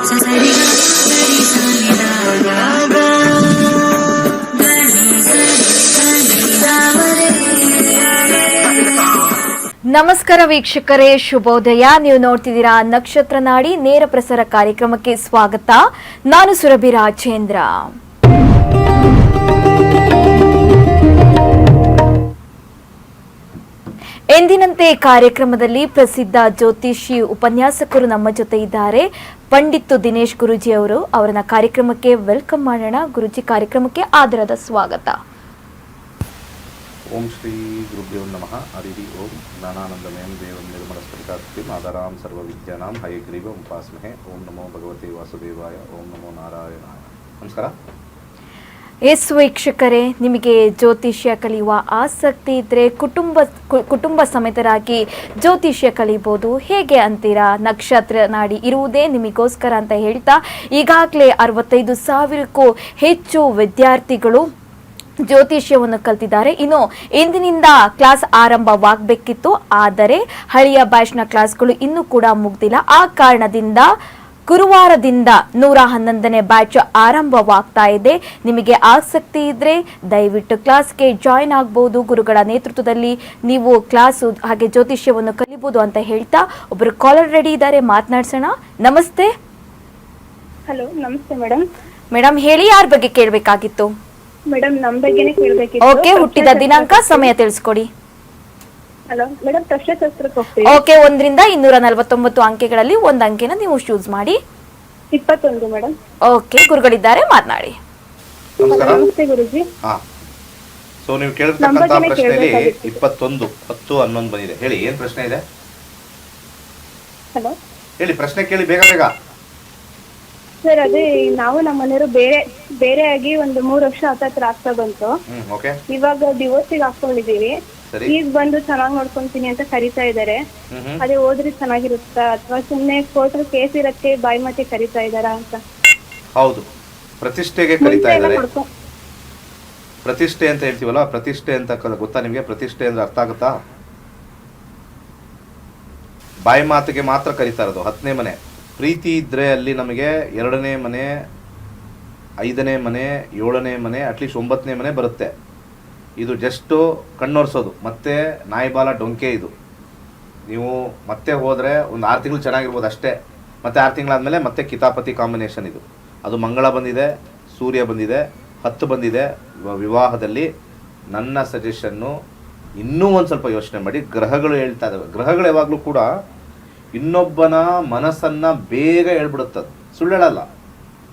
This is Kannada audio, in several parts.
ನಮಸ್ಕಾರ ವೀಕ್ಷಕರೇ, ಶುಭೋದಯ. ನೀವು ನೋಡ್ತಿದ್ದೀರಾ ನಕ್ಷತ್ರ ನಾಡಿ ನೇರ ಪ್ರಸಾರ ಕಾರ್ಯಕ್ರಮಕ್ಕೆ ಸ್ವಾಗತ. ನಾನು ಸುರಭಿ ರಾಜೇಂದ್ರ. ಎಂದಿನಂತೆ ಕಾರ್ಯಕ್ರಮದಲ್ಲಿ ಪ್ರಸಿದ್ಧ ಜ್ಯೋತಿಷಿ ಉಪನ್ಯಾಸಕರು ನಮ್ಮ ಜೊತೆ ಇದ್ದಾರೆ. ಪಂಡಿತ್ ದಿನೇಶ್ ಗುರೂಜಿ ಅವರು. ಅವರನ್ನ ಕಾರ್ಯಕ್ರಮಕ್ಕೆ ವೆಲ್ಕಮ್ ಮಾಡೋಣ. ಗುರೂಜಿ, ಕಾರ್ಯಕ್ರಮಕ್ಕೆ ಆದರದ ಸ್ವಾಗತ. ಓಂ ಶ್ರೀ ಗುರುಭ್ಯೋ ನಮಃ. ಹರಿ ಓಂ. ಜ್ಞಾನಾನಂದಮಯಂ ದೇವಂ ನಿರ್ಮಲಸ್ಫಟಿಕಾಕೃತಿಂ ಆಧಾರಾಂ ಸರ್ವವಿದ್ಯಾನಾಂ ಹಯಗ್ರೀವಂ ಉಪಾಸ್ಮಹೇ. ಓಂ ನಮೋ ಭಗವತೆ ವಾಸುದೇವಾಯ. ಓಂ ನಮೋ ನಾರಾಯಣಾಯ. ನಮಸ್ಕಾರ. ಎಸ್ ವೀಕ್ಷಕರೇ, ನಿಮಗೆ ಜ್ಯೋತಿಷ್ಯ ಕಲಿಯುವ ಆಸಕ್ತಿ ಇದ್ದರೆ ಕುಟುಂಬ ಸಮೇತರಾಗಿ ಜ್ಯೋತಿಷ್ಯ ಕಲಿಬೋದು. ಹೇಗೆ ಅಂತೀರಾ? ನಕ್ಷತ್ರ ನಾಡಿ ಇರುವುದೇ ನಿಮಗೋಸ್ಕರ ಅಂತ ಹೇಳ್ತಾ ಈಗಾಗಲೇ 65,000ಕ್ಕೂ ಹೆಚ್ಚು ವಿದ್ಯಾರ್ಥಿಗಳು ಜ್ಯೋತಿಷ್ಯವನ್ನು ಕಲ್ತಿದ್ದಾರೆ. ಇನ್ನು ಇಂದಿನಿಂದ ಕ್ಲಾಸ್ ಆರಂಭವಾಗಬೇಕಿತ್ತು, ಆದರೆ ಹಳೆಯ ಬ್ಯಾಚ್ನ ಕ್ಲಾಸ್ಗಳು ಇನ್ನೂ ಕೂಡ ಮುಗ್ದಿಲ್ಲ. ಆ ಕಾರಣದಿಂದ ಗುರುವಾರದಿಂದ 111ನೇ ಬ್ಯಾಚ್ ಆರಂಭವಾಗ್ತಾ ಇದೆ. ನಿಮಗೆ ಆಸಕ್ತಿ ಇದ್ರೆ ದಯವಿಟ್ಟು ಕ್ಲಾಸ್ಗೆ ಜಾಯಿನ್ ಆಗ್ಬೋದು. ಗುರುಗಳ ನೇತೃತ್ವದಲ್ಲಿ ನೀವು ಕ್ಲಾಸು ಹಾಗೆ ಜ್ಯೋತಿಷ್ಯವನ್ನು ಕಲಿಬಹುದು ಅಂತ ಹೇಳ್ತಾ ಒಬ್ಬರು ಕಾಲರ್ ರೆಡಿ ಇದ್ದಾರೆ, ಮಾತನಾಡ್ಸೋಣ. ನಮಸ್ತೆ. ಹಲೋ, ನಮಸ್ತೆ ಮೇಡಮ್. ಮೇಡಮ್ ಹೇಳಿ, ಯಾರ ಬಗ್ಗೆ ಕೇಳಬೇಕಾಗಿತ್ತು? ಮೇಡಮ್ ನಮ್ಮ ಬಗ್ಗೆನೇ ಕೇಳಬೇಕಿತ್ತು. ಓಕೆ, ಹುಟ್ಟಿದ ದಿನಾಂಕ, ಸಮಯ ತಿಳಿಸ್ಕೊಡಿ. ಹಲೋ ಮೇಡಮ್, ಪ್ರಶ್ನೆಶಾಸ್ತ್ರಕ್ಕೆ ಹೋಗ್ತೀವಿ. ಓಕೆ, 1ರಿಂದ 249 ಅಂಕೆಗಳಲ್ಲಿ ಒಂದು ಅಂಕೆನ ನೀವು ಚೂಸ್ ಮಾಡಿ. 21 ಮೇಡಮ್. ಓಕೆ, ಗುರುಗಳಿದ್ದಾರೆ, ಮಾತನಾಡಿ. ನಮಸ್ಕಾರ. ನಮಸ್ತೆ ಗುರುಜಿ. ಸೊ ನೀವು ಕೇಳಿರ್ತಕ್ಕಂಥ ಪ್ರಶ್ನೆಯಲ್ಲಿ 21, 10, 11 ಬಂದಿದೆ. ಹೇಳಿ, ಏನ್ ಪ್ರಶ್ನೆ ಇದೆ? ಹಲೋ ಹೇಳಿ, ಪ್ರಶ್ನೆ ಕೇಳಿ, ಬೇಗ ಬೇಗ. ಸರ್, ಅದೇ ನಾವು ನಮ್ಮ ಮನೆಯವರು ಬೇರೆ ಆಗಿ ಒಂದು 3 ವರ್ಷ ಹತ್ರ ಆಗ್ತಾ ಬಂತು. ಓಕೆ. ಇವಾಗ ಡಿವೋರ್ಸಿಗೆ ಹಾಕೊಂಡಿದೀವಿ. ಈಗ ಬಂದು ಚೆನ್ನಾಗಿ ನೋಡ್ಕೊಂತೀನಿ ಅಂತ ಕರಿತಾ ಇದಾರೆ. ಅದೇ ಹೋದ್ರೆ ಚೆನ್ನಾಗಿರುತ್ತಾ ಅಥವಾ ಸುಮ್ನೆ ಕೋರ್ಟ್ ಕೇಸ್ ಇರಕ್ಕೆ ಬಾಯಿ ಮಾತಿ ಕರಿತಾ ಇದಾರಾ ಅಂತ? ಹೌದು, ಪ್ರತಿಷ್ಠೆಗೆ ಕರೀತಾ ಇದ್ದಾರೆ. ಪ್ರತಿಷ್ಠೆ ಅಂತ ಹೇಳ್ತೀವಲ್ಲ, ಪ್ರತಿಷ್ಠೆ ಅಂತ ಗೊತ್ತಾ ನಿಮ್ಗೆ? ಪ್ರತಿಷ್ಠೆ ಅಂದ್ರೆ ಅರ್ಥ ಆಗುತ್ತಾ? ಬಾಯಿ ಮಾತಿಗೆ ಮಾತ್ರ ಕರೀತಾ ಇರೋದು. 10ನೇ ಮನೆ ಪ್ರೀತಿ ಇದ್ರೆ ಅಲ್ಲಿ ನಮಗೆ 2ನೇ ಮನೆ, 5ನೇ ಮನೆ, 7ನೇ ಮನೆ, ಅಟ್ಲೀಸ್ಟ್ 9ನೇ ಮನೆ ಬರುತ್ತೆ. ಇದು ಜಸ್ಟ್ ಕಣ್ಣೊರ್ಸೋದು, ಮತ್ತೆ ನಾಯಿಬಾಲ ಡೊಂಕೆ. ಇದು ನೀವು ಮತ್ತೆ ಹೋದರೆ ಒಂದು 6 ತಿಂಗಳು ಚೆನ್ನಾಗಿರ್ಬೋದು ಅಷ್ಟೇ. ಮತ್ತೆ 6 ತಿಂಗಳಾದಮೇಲೆ ಮತ್ತೆ ಕಿತಾಪತಿ ಕಾಂಬಿನೇಷನ್. ಇದು ಅದು ಮಂಗಳ ಬಂದಿದೆ, ಸೂರ್ಯ ಬಂದಿದೆ, 10 ಬಂದಿದೆ. ವಿವಾಹದಲ್ಲಿ ನನ್ನ ಸಜೆಷನ್ನು ಇನ್ನೂ ಒಂದು ಸ್ವಲ್ಪ ಯೋಚನೆ ಮಾಡಿ. ಗ್ರಹಗಳು ಹೇಳ್ತಾ ಇದ್ದಾವೆ. ಗ್ರಹಗಳು ಯಾವಾಗಲೂ ಕೂಡ ಇನ್ನೊಬ್ಬನ ಮನಸ್ಸನ್ನು ಬೇಗ ಹೇಳ್ಬಿಡುತ್ತದೆ, ಸುಳ್ಳು ಹೇಳಲ್ಲ.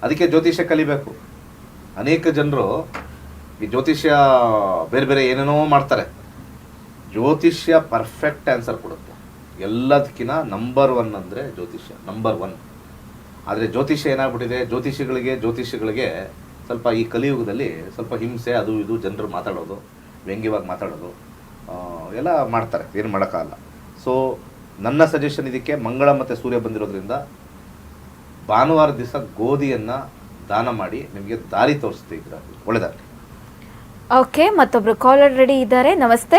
ಅದಕ್ಕೆ ಜ್ಯೋತಿಷ್ಯ ಕಲಿಬೇಕು. ಅನೇಕ ಜನರು ಈ ಜ್ಯೋತಿಷ್ಯ ಬೇರೆ ಬೇರೆ ಏನೇನೋ ಮಾಡ್ತಾರೆ. ಜ್ಯೋತಿಷ್ಯ ಪರ್ಫೆಕ್ಟ್ ಆನ್ಸರ್ ಕೊಡುತ್ತೆ. ಎಲ್ಲದಕ್ಕಿಂತ ನಂಬರ್ 1 ಅಂದರೆ ಜ್ಯೋತಿಷ್ಯ, ನಂಬರ್ 1. ಆದರೆ ಜ್ಯೋತಿಷ್ಯ ಏನಾಗ್ಬಿಟ್ಟಿದೆ, ಜ್ಯೋತಿಷಿಗಳಿಗೆ ಸ್ವಲ್ಪ ಈ ಕಲಿಯುಗದಲ್ಲಿ ಸ್ವಲ್ಪ ಹಿಂಸೆ, ಅದು ಇದು, ಜನರು ಮಾತಾಡೋದು, ವ್ಯಂಗ್ಯವಾಗಿ ಮಾತಾಡೋದು ಎಲ್ಲ ಮಾಡ್ತಾರೆ. ಏನು ಮಾಡೋಕ್ಕಾಗಲ್ಲ. ಸೊ ನನ್ನ ಸಜೆಷನ್ ಇದಕ್ಕೆ, ಮಂಗಳ ಮತ್ತು ಸೂರ್ಯ ಬಂದಿರೋದ್ರಿಂದ ಭಾನುವಾರ ದಿವಸ ಗೋಧಿಯನ್ನು ದಾನ ಮಾಡಿ ನಿಮಗೆ ದಾರಿ ತೋರಿಸ್ತೀರ. ಒಳ್ಳೆದಾಗಲಿ. ಓಕೆ, ಮತ್ತೊಬ್ರು ಕಾಲರ್ ರೆಡಿ ಇದ್ದಾರೆ. ನಮಸ್ತೆ.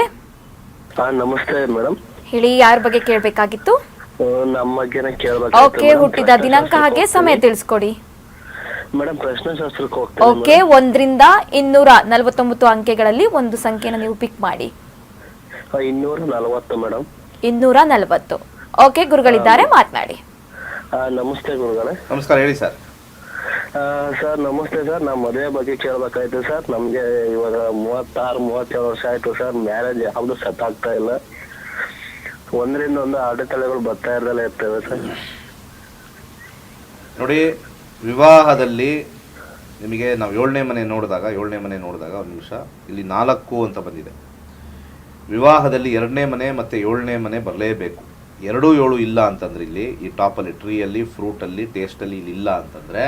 ನಮಸ್ತೆ ಮೇಡಮ್. ಹೇಳಿ, ಯಾರ ಬಗ್ಗೆ ಕೇಳಬೇಕಾಗಿತ್ತು? ನಮ್ಮ ಬಗ್ಗೆನೇ ಕೇಳಬೇಕು. ಓಕೆ, ಹುಟ್ಟಿದ ದಿನಾಂಕ ಹಾಗೆ ಸಮಯ ತಿಳಿಸ್ಕೊಡಿ. ಮೇಡಮ್ ಪ್ರಶ್ನೆಶಾಸ್ತ್ರಕ್ಕೆ ಹೋಗ್ತೀನಿ. ಓಕೆ, 1ರಿಂದ 249 ಅಂಕೆಗಳಲ್ಲಿ ಒಂದು ಸಂಖ್ಯೆನ ನೀವು ಪಿಕ್ ಮಾಡಿ. 240 ಮೇಡಮ್. 240. ಓಕೆ, ಗುರುಗಳಿದ್ದಾರೆ, ಮಾತನಾಡಿ. ನಮಸ್ತೆ ಗುರುಗಳೇ. ನಮಸ್ಕಾರ, ಹೇಳಿ ಸರ್. ಸರ್ ನಮಸ್ತೆ ಸರ್. ನಮ್ಮ ಮದುವೆ ಬಗ್ಗೆ ಕೇಳಬೇಕಾಯ್ತು ಸರ್. ನಮ್ಗೆ ಇವಾಗ 36-37 ವರ್ಷ ಆಯ್ತು ಸರ್. ಮ್ಯಾರೇಜ್ ಯಾವ್ದು ಸೆಟ್ ಆಗ್ತಾ ಇಲ್ಲ. ಒಂದರಿಂದ ಒಂದು ಅಡೆತಡೆಗಳು ಬರ್ತಾ ಇರದಲ್ಲೇ ಇರ್ತೇವೆ ಸರ್. ನೋಡಿ, ವಿವಾಹದಲ್ಲಿ ನಿಮಗೆ ನಾವು 7ನೇ ಮನೆ ನೋಡಿದಾಗ ಒಂದು ನಿಮಿಷ, ಇಲ್ಲಿ 4 ಅಂತ ಬಂದಿದೆ. ವಿವಾಹದಲ್ಲಿ 2ನೇ ಮನೆ ಮತ್ತು 7ನೇ ಮನೆ ಬರಲೇಬೇಕು. 2, 7 ಇಲ್ಲ ಅಂತಂದ್ರೆ ಇಲ್ಲಿ ಈ ಟಾಪಲ್ಲಿ, ಟ್ರೀಯಲ್ಲಿ, ಫ್ರೂಟಲ್ಲಿ, ಟೇಸ್ಟಲ್ಲಿ ಇಲ್ಲಿ ಇಲ್ಲ ಅಂತಂದರೆ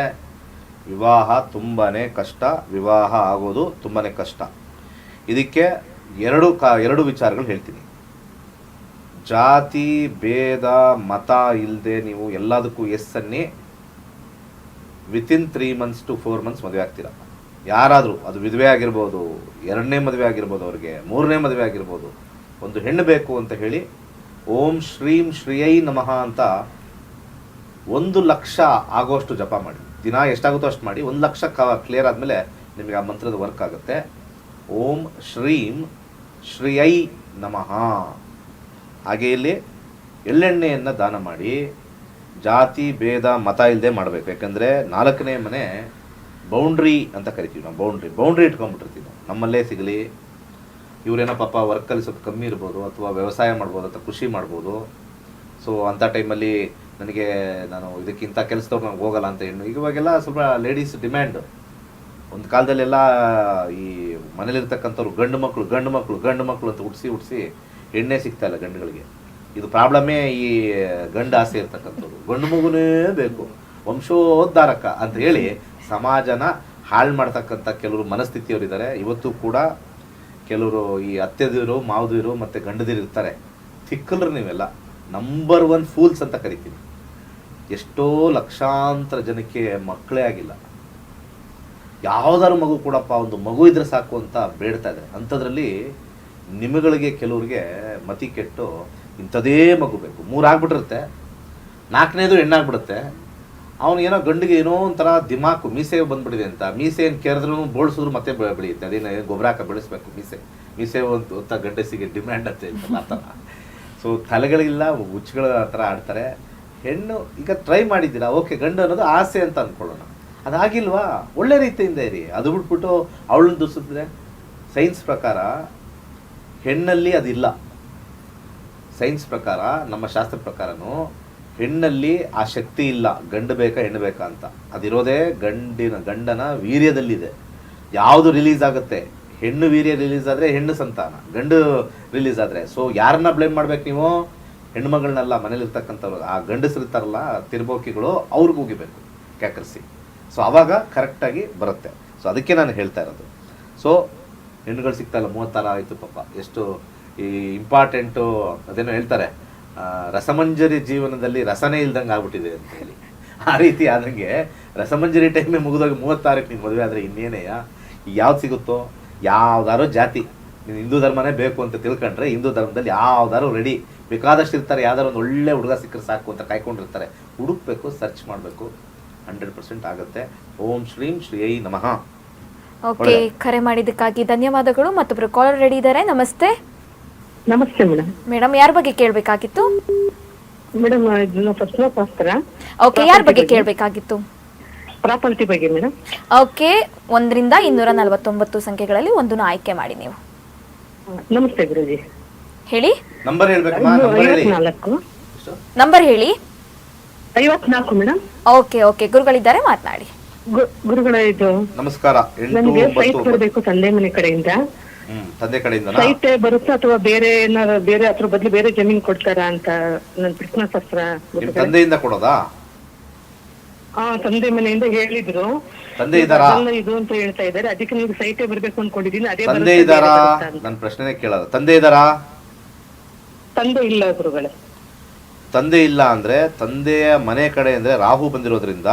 ವಿವಾಹ ತುಂಬಾ ಕಷ್ಟ. ವಿವಾಹ ಆಗೋದು ತುಂಬಾ ಕಷ್ಟ. ಇದಕ್ಕೆ ಎರಡು ವಿಚಾರಗಳು ಹೇಳ್ತೀನಿ. ಜಾತಿ ಭೇದ ಮತ ಇಲ್ಲದೆ ನೀವು ಎಲ್ಲದಕ್ಕೂ ಎಸ್ ಅನ್ನಿ ವಿತಿನ್ 3 months to 4 months ಮದುವೆ ಆಗ್ತೀರಾ. ಯಾರಾದರೂ ಅದು ವಿಧವೆ ಆಗಿರ್ಬೋದು, 2ನೇ ಮದುವೆ ಆಗಿರ್ಬೋದು, ಅವ್ರಿಗೆ 3ನೇ ಮದುವೆ ಆಗಿರ್ಬೋದು, ಒಂದು ಹೆಣ್ಣು ಬೇಕು ಅಂತ ಹೇಳಿ ಓಂ ಶ್ರೀಂ ಶ್ರೀಯೈ ನಮಃ ಅಂತ 1,00,000 ಆಗೋಷ್ಟು ಜಪ ಮಾಡಿ. ದಿನ ಎಷ್ಟಾಗುತ್ತೋ ಅಷ್ಟು ಮಾಡಿ. 1,00,000 ಕ್ಲಿಯರ್ ಆದಮೇಲೆ ನಿಮಗೆ ಆ ಮಂತ್ರದ ವರ್ಕ್ ಆಗುತ್ತೆ. ಓಂ ಶ್ರೀಂ ಶ್ರೀಯೈ ನಮಃ. ಹಾಗೆ ಇಲ್ಲಿ ಎಳ್ಳೆಣ್ಣೆಯನ್ನು ದಾನ ಮಾಡಿ. ಜಾತಿ ಭೇದ ಮತ ಇಲ್ಲದೆ ಮಾಡಬೇಕು. ಯಾಕಂದರೆ 4ನೇ ಮನೆ ಬೌಂಡ್ರಿ ಅಂತ ಕರಿತೀವಿ ನಾವು. ಬೌಂಡ್ರಿ ಇಟ್ಕೊಂಡ್ಬಿಟ್ಟಿರ್ತೀವಿ ನಾವು. ನಮ್ಮಲ್ಲೇ ಸಿಗಲಿ, ಇವರೇನೋ ಪಾಪ ವರ್ಕಲ್ಲಿ ಸ್ವಲ್ಪ ಕಮ್ಮಿ ಇರ್ಬೋದು, ಅಥವಾ ವ್ಯವಸಾಯ ಮಾಡ್ಬೋದು, ಅಥವಾ ಕೃಷಿ ಮಾಡ್ಬೋದು. ಸೊ ಅಂಥ ಟೈಮಲ್ಲಿ ನಾನು ಇದಕ್ಕಿಂತ ಕೆಲಸದವ್ರು ನಂಗೆ ಹೋಗಲ್ಲ ಅಂತ ಹೆಣ್ಣು. ಇವಾಗೆಲ್ಲ ಸ್ವಲ್ಪ ಲೇಡೀಸ್ ಡಿಮ್ಯಾಂಡ್. ಒಂದು ಕಾಲದಲ್ಲೆಲ್ಲ ಈ ಮನೇಲಿರ್ತಕ್ಕಂಥವ್ರು ಗಂಡು ಮಕ್ಕಳು ಅಂತ ಹುಟ್ಟಿಸಿ ಹೆಣ್ಣೆ ಸಿಗ್ತಾ ಇಲ್ಲ ಗಂಡುಗಳಿಗೆ. ಇದು ಪ್ರಾಬ್ಲಮ್ಮೇ ಈ ಗಂಡು ಆಸೆ ಇರ್ತಕ್ಕಂಥದ್ದು. ಗಂಡು ಮಗುನೇ ಬೇಕು, ವಂಶೋದ್ಧಾರಕ ಅಂತ ಹೇಳಿ ಸಮಾಜನ ಹಾಳು ಮಾಡ್ತಕ್ಕಂಥ ಕೆಲವರು ಮನಸ್ಥಿತಿಯವರಿದ್ದಾರೆ. ಇವತ್ತು ಕೂಡ ಕೆಲವರು ಈ ಅತ್ತೆದಿರು, ಮಾವದಿರು ಮತ್ತು ಗಂಡದಿರು ಇರ್ತಾರೆ. ತಿಕ್ಕಲ್ರು ನೀವೆಲ್ಲ ನಂಬರ್ 1 ಫೂಲ್ಸ್ ಅಂತ ಕರಿತೀವಿ. ಎಷ್ಟೋ ಲಕ್ಷಾಂತರ ಜನಕ್ಕೆ ಮಕ್ಕಳೇ ಆಗಿಲ್ಲ. ಯಾವುದಾದ್ರು ಮಗು ಕೂಡಪ್ಪ, ಒಂದು ಮಗು ಇದ್ರೆ ಸಾಕು ಅಂತ ಬೇಡ್ತಾ ಇದ್ದಾರೆ. ಅಂಥದ್ರಲ್ಲಿ ನಿಮಗಳಿಗೆ ಕೆಲವ್ರಿಗೆ ಮತಿ ಕೆಟ್ಟು ಇಂಥದೇ ಮಗು ಬೇಕು. 3 ಆಗ್ಬಿಟ್ಟಿರುತ್ತೆ, 4ನೇದು ಹೆಣ್ಣಾಗ್ಬಿಡುತ್ತೆ. ಅವನಿಗೇನೋ ಗಂಡಿಗೆ ಏನೋ ಒಂಥರ ದಿಮಾಕು, ಮೀಸೆ ಬಂದ್ಬಿಟ್ಟಿದೆ ಅಂತ. ಮೀಸೆ ಏನು ಕೆರೆದ್ರೂ ಬೋಳಿಸಿದ್ರು ಮತ್ತೆ ಬೆಳೆಯುತ್ತೆ. ಅದೇನು ಗೊಬ್ಬರ ಹಾಕಿ ಬೆಳೆಸ್ಬೇಕು. ಮೀಸೆ ಒಂದು ಗಂಡಸಿಗೆ ಡಿಮ್ಯಾಂಡ್ ಅಂತ ಹೇಳ್ತಲ್ಲ ಆ ಥರ. ಸೊ ತಲೆಗಳಿಲ್ಲ, ಹುಚ್ಚುಗಳ ಥರ ಆಡ್ತಾರೆ. ಹೆಣ್ಣು ಈಗ ಟ್ರೈ ಮಾಡಿದ್ದೀರಾ, ಓಕೆ, ಗಂಡು ಅನ್ನೋದು ಆಸೆ ಅಂತ ಅಂದ್ಕೊಳ್ಳೋಣ. ಅದಾಗಿಲ್ವಾ, ಒಳ್ಳೆ ರೀತಿಯಿಂದ ಇರಿ. ಅದು ಬಿಟ್ಬಿಟ್ಟು ಅವಳನ್ನು ದುಸಿದ್ರೆ, ಸೈನ್ಸ್ ಪ್ರಕಾರ ಹೆಣ್ಣಲ್ಲಿ ಅದಿಲ್ಲ. ಸೈನ್ಸ್ ಪ್ರಕಾರ, ನಮ್ಮ ಶಾಸ್ತ್ರ ಪ್ರಕಾರನೂ ಹೆಣ್ಣಲ್ಲಿ ಆ ಶಕ್ತಿ ಇಲ್ಲ. ಗಂಡು ಬೇಕಾ ಹೆಣ್ಣು ಬೇಕಾ ಅಂತ. ಅದಿರೋದೇ ಗಂಡನ ವೀರ್ಯದಲ್ಲಿದೆ. ಯಾವುದು ರಿಲೀಸ್ ಆಗುತ್ತೆ, ಹೆಣ್ಣು ವೀರ್ಯ ರಿಲೀಸ್ ಆದರೆ ಹೆಣ್ಣು ಸಂತಾನ, ಗಂಡು ರಿಲೀಸ್ ಆದರೆ. ಸೊ ಯಾರನ್ನ ಬ್ಲೇಮ್ ಮಾಡ್ಬೇಕು ನೀವು? ಹೆಣ್ಮಗಳನ್ನೆಲ್ಲ, ಮನೇಲಿರ್ತಕ್ಕಂಥವ್ರು, ಆ ಗಂಡಸರಿರ್ತಾರಲ್ಲ ತಿರ್ಬೋಕಿಗಳು, ಅವ್ರಿಗೆ ಹೋಗಿಬೇಕು ಕ್ಯಾಕರಿಸಿ. ಸೊ ಆವಾಗ ಕರೆಕ್ಟಾಗಿ ಬರುತ್ತೆ. ಸೊ ಅದಕ್ಕೆ ನಾನು ಹೇಳ್ತಾ ಇರೋದು. ಸೊ ಹೆಣ್ಣುಗಳು ಸಿಗ್ತಾಯಿಲ್ಲ, 36 ಆಯಿತು ಪಾಪ. ಎಷ್ಟು ಈ ಇಂಪಾರ್ಟೆಂಟು, ಅದೇನೋ ಹೇಳ್ತಾರೆ, ರಸಮಂಜರಿ ಜೀವನದಲ್ಲಿ ರಸನೇ ಇಲ್ದಂಗೆ ಆಗ್ಬಿಟ್ಟಿದೆ ಅಂತ ಹೇಳಿ. ಆ ರೀತಿ ಆದಂಗೆ ರಸಮಂಜರಿ ಟೈಮೇ ಮುಗಿದೋಗಿ 36ಕ್ಕೆ ನೀನು ಮದುವೆ ಆದರೆ ಇನ್ನೇನೆಯ ಯಾವ್ದು ಸಿಗುತ್ತೋ. ಯಾವ್ದಾರು ಜಾತಿ, ನೀನು ಹಿಂದೂ ಧರ್ಮನೇ ಬೇಕು ಅಂತ ತಿಳ್ಕೊಂಡ್ರೆ, ಹಿಂದೂ ಧರ್ಮದಲ್ಲಿ ಯಾವ್ದಾರು ರೆಡಿ ಬೇಕಾದಷ್ಟು ಇರ್ತಾರೆ. ಯಾವ್ದಾರು ಒಂದು ಒಳ್ಳೆ ಹುಡುಗ ಸಿಕ್ಕರೆ ಸಾಕು ಅಂತ ಕಾಯ್ಕೊಂಡಿರ್ತಾರೆ. ಹುಡುಕ್ಬೇಕು, ಸರ್ಚ್ ಮಾಡಬೇಕು, 100% ಆಗುತ್ತೆ. ಓಂ ಶ್ರೀಂ ಶ್ರೀಯೈ ನಮಃ. ಓಕೆ, ಕರೆ ಮಾಡಿದ್ದಕ್ಕಾಗಿ ಧನ್ಯವಾದಗಳು. ಮತ್ತೊಬ್ರು ಕಾಲರ್ ರೆಡಿ ಇದ್ದಾರೆ. ನಮಸ್ತೆ. ನಮಸ್ತೆ ಮೇಡಮ್. ಮೇಡಮ್, ಯಾರ ಬಗ್ಗೆ ಕೇಳಬೇಕಾಗಿತ್ತು? ಮೇಡಮ್, ಇದು ಫಸ್ಟ್ ಶಾಸ್ತ್ರ. ಓಕೆ, ಯಾರ ಬಗ್ಗೆ ಕೇಳಬೇಕಾಗಿತ್ತು? ಪ್ರಾಪರ್ಟಿ ಬಗ್ಗೆ ಮೇಡಮ್. ಓಕೆ, 1 ರಿಂದ 249 ಸಂಖ್ಯೆಗಳಲ್ಲಿ ಒಂದನ್ನು ಆಯ್ಕೆ ಮಾಡಿ ನೀವು. ನಮಸ್ತೆ ಗುರುಜಿ. ಹೇಳಿ. ನಂಬರ್ ಹೇಳ್ಬೇಕಮ್ಮ? ನಂಬರ್ ಹೇಳಿ. 54 ನಂಬರ್ ಹೇಳಿ. 54 ಮೇಡಮ್. ಓಕೆ, ಗುರುಗಳಿದ್ದಾರೆ, ಮಾತನಾಡಿ. ಗುರುಗಳ, ಇದು ನಮಸ್ಕಾರ. ನನಗೆ ಸೈಟ್ ಬರಬೇಕು ತಂದೆ ಮನೆ ಕಡೆಯಿಂದ. ತಂದೆ ಕಡೆಯಿಂದ ಸೈಟ್ ಬರುತ್ತಾ ಅಥವಾ ಬೇರೆ ಏನಾರ, ಬೇರೆ ಅದ್ರ ಬದಲು ಬೇರೆ ಜಮೀನ್ ಕೊಡ್ತಾರಾ ಅಂತ ನನ್ನ ಪ್ರಶ್ನಾ ಶಾಸ್ತ್ರ. ತಂದೆಯಿಂದ ಕೊಡೋದಾ? ತಂದೆ ಮನೆಯಿಂದ ಹೇಳಿದ್ರು. ತಂದೆ ಇದ್ದಾರಾ? ಇದು ಅಂತ ಹೇಳ್ತಾ ಇದ್ದಾರೆ. ಅದಕ್ಕೆ ನಿಮ್ಗೆ ಸೈಟೇ ಬರ್ಬೇಕು ಅನ್ಕೊಂಡಿದೀನಿ. ಅದೇ ತಂದೆ ಇದ್ದಾರಾ? ನನ್ನ ಪ್ರಶ್ನೆ ಕೇಳೋದು. ತಂದೆ ಇದ್ದಾರಾ? ತಂದೆ ಇಲ್ಲ ಗುರುಗಳೇ. ತಂದೆ ಇಲ್ಲ ಅಂದ್ರೆ, ತಂದೆಯ ಮನೆ ಕಡೆ ಅಂದ್ರೆ ರಾಹು ಬಂದಿರೋದ್ರಿಂದ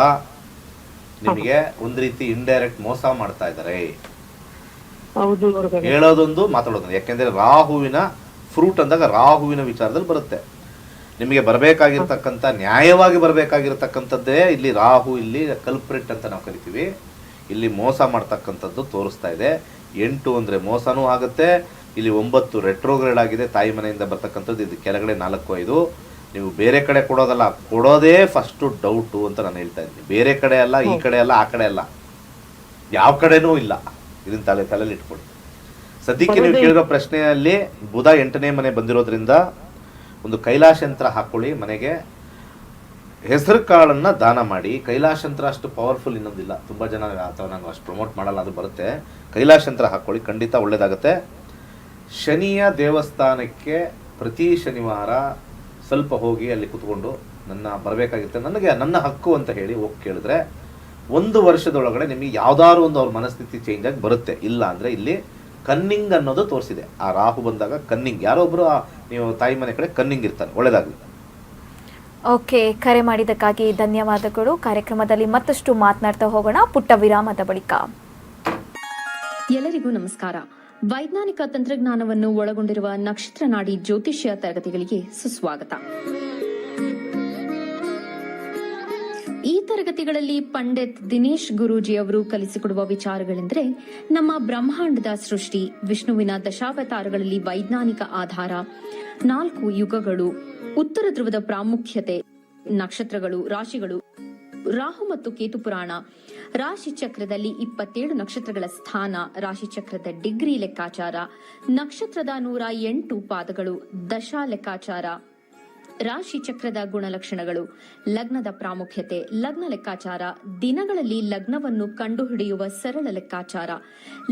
ನಿಮಗೆ ಒಂದು ರೀತಿ ಇಂಡೈರೆಕ್ಟ್ ಮೋಸ ಮಾಡ್ತಾ ಇದ್ದಾರೆ. ಹೌದು ಗುರುಗಳೇ. ಹೇಳೋದೊಂದು, ಮಾತಾಡೋದೊಂದು. ಯಾಕೆಂದ್ರೆ ರಾಹುವಿನ ಫ್ರೂಟ್ ಅಂದಾಗ ರಾಹುವಿನ ವಿಚಾರದಲ್ಲಿ ಬರುತ್ತೆ. ನಿಮಗೆ ಬರಬೇಕಾಗಿರ್ತಕ್ಕಂಥ, ನ್ಯಾಯವಾಗಿ ಬರಬೇಕಾಗಿರ್ತಕ್ಕಂಥದ್ದೇ ಇಲ್ಲಿ ರಾಹು, ಇಲ್ಲಿ ಕಲ್ಪ್ರಿಟ್ ಅಂತ ನಾವು ಕರಿತೀವಿ. ಇಲ್ಲಿ ಮೋಸ ಮಾಡ್ತಕ್ಕಂಥದ್ದು ತೋರಿಸ್ತಾ ಇದೆ. 8 ಅಂದರೆ ಮೋಸನೂ ಆಗುತ್ತೆ. ಇಲ್ಲಿ 9 ರೆಟ್ರೋಗ್ರೇಡ್ ಆಗಿದೆ, ತಾಯಿ ಮನೆಯಿಂದ ಬರ್ತಕ್ಕಂಥದ್ದು. ಇದು ಕೆಳಗಡೆ 4, 5. ನೀವು ಬೇರೆ ಕಡೆ ಕೊಡೋದಲ್ಲ, ಕೊಡೋದೇ ಫಸ್ಟು ಡೌಟು ಅಂತ ನಾನು ಹೇಳ್ತಾ ಇದ್ದೀನಿ. ಬೇರೆ ಕಡೆ ಅಲ್ಲ, ಈ ಕಡೆ ಅಲ್ಲ, ಆ ಕಡೆ ಅಲ್ಲ, ಯಾವ ಕಡೆನೂ ಇಲ್ಲ. ಇದನ್ನ ತಲೆಯಲ್ಲಿ ಇಟ್ಕೊಳ್ಳಿ. ಸದ್ಯಕ್ಕೆ ನೀವು ಕೇಳಿರೋ ಪ್ರಶ್ನೆಯಲ್ಲಿ ಬುಧ 8ನೇ ಮನೆ ಬಂದಿರೋದ್ರಿಂದ ಒಂದು ಕೈಲಾಶ ಯಂತ್ರ ಹಾಕೊಳ್ಳಿ ಮನೆಗೆ. ಹೆಸರು ಕಾಳನ್ನು ದಾನ ಮಾಡಿ. ಕೈಲಾಶ ಯಂತ್ರ ಅಷ್ಟು ಪವರ್ಫುಲ್ ಇನ್ನೊಂದಿಲ್ಲ. ತುಂಬ ಜನ ಅಥವಾ ನಾನು ಅಷ್ಟು ಪ್ರಮೋಟ್ ಮಾಡಲ್ಲ, ಅದು ಬರುತ್ತೆ. ಕೈಲಾಶ ಯಂತ್ರ ಹಾಕೊಳ್ಳಿ, ಖಂಡಿತ ಒಳ್ಳೇದಾಗುತ್ತೆ. ಶನಿಯ ದೇವಸ್ಥಾನಕ್ಕೆ ಪ್ರತಿ ಶನಿವಾರ ಸ್ವಲ್ಪ ಹೋಗಿ ಅಲ್ಲಿ ಕೂತ್ಕೊಂಡು ಬರಬೇಕಾಗಿರುತ್ತೆ, ನನಗೆ ನನ್ನ ಹಕ್ಕು ಅಂತ ಹೇಳಿ ಹೋಗಿ ಕೇಳಿದ್ರೆ 1 ವರ್ಷದೊಳಗಡೆ ನಿಮಗೆ ಯಾವ್ದಾದ್ರು ಒಂದು ಅವ್ರ ಮನಸ್ಥಿತಿ ಚೇಂಜ್ ಆಗಿ ಬರುತ್ತೆ. ಇಲ್ಲ ಅಂದರೆ ಇಲ್ಲಿ ಕನ್ನಿಂಗ್ ಅನ್ನೋದು ತೋರಿಸಿದೆ. ಆ ರಾಹು ಬಂದಾಗ ಕನ್ನಿಂಗ್, ಯಾರೊಬ್ಬರು ನೀವು ತಾಯಿ ಮನೆ ಕಡೆ ಕನ್ನಿಂಗ್ ಇರ್ತಾರೆ. ಒಳ್ಳೇದಾಗಲಿ. ಓಕೆ, ಕರೆ ಮಾಡಿದ್ದಕ್ಕಾಗಿ ಧನ್ಯವಾದಗಳು. ಕಾರ್ಯಕ್ರಮದಲ್ಲಿ ಮತ್ತಷ್ಟು ಮಾತನಾಡ್ತಾ ಹೋಗೋಣ ಪುಟ್ಟ ವಿರಾಮದ ಬಳಿಕ. ಎಲ್ಲರಿಗೂ ನಮಸ್ಕಾರ. ವೈಜ್ಞಾನಿಕ ತಂತ್ರಜ್ಞಾನವನ್ನು ಒಳಗೊಂಡಿರುವ ನಕ್ಷತ್ರ ನಾಡಿ ಜ್ಯೋತಿಷ್ಯ ತರಗತಿಗಳಿಗೆ ಸುಸ್ವಾಗತ. ಈ ತರಗತಿಗಳಲ್ಲಿ ಪಂಡಿತ್ ದಿನೇಶ್ ಗುರೂಜಿ ಅವರು ಕಲಿಸಿಕೊಡುವ ವಿಚಾರಗಳೆಂದರೆ ನಮ್ಮ ಬ್ರಹ್ಮಾಂಡದ ಸೃಷ್ಟಿ, ವಿಷ್ಣುವಿನ ದಶಾವತಾರಗಳಲ್ಲಿ ವೈಜ್ಞಾನಿಕ ಆಧಾರ, 4 ಯುಗಗಳು, ಉತ್ತರ ಧ್ರುವದ ಪ್ರಾಮುಖ್ಯತೆ, ನಕ್ಷತ್ರಗಳು, ರಾಶಿಗಳು, ರಾಹು ಮತ್ತು ಕೇತು ಪುರಾಣ, ರಾಶಿ ಚಕ್ರದಲ್ಲಿ 27 ನಕ್ಷತ್ರಗಳ ಸ್ಥಾನ, ರಾಶಿ ಚಕ್ರದ ಡಿಗ್ರಿ ಲೆಕ್ಕಾಚಾರ, ನಕ್ಷತ್ರದ 108 ಪಾದಗಳು, ದಶಾ ಲೆಕ್ಕಾಚಾರ, ರಾಶಿ ಚಕ್ರದ ಗುಣಲಕ್ಷಣಗಳು, ಲಗ್ನದ ಪ್ರಾಮುಖ್ಯತೆ, ಲಗ್ನ ಲೆಕ್ಕಾಚಾರ, ದಿನಗಳಲ್ಲಿ ಲಗ್ನವನ್ನು ಕಂಡುಹಿಡಿಯುವ ಸರಳ ಲೆಕ್ಕಾಚಾರ,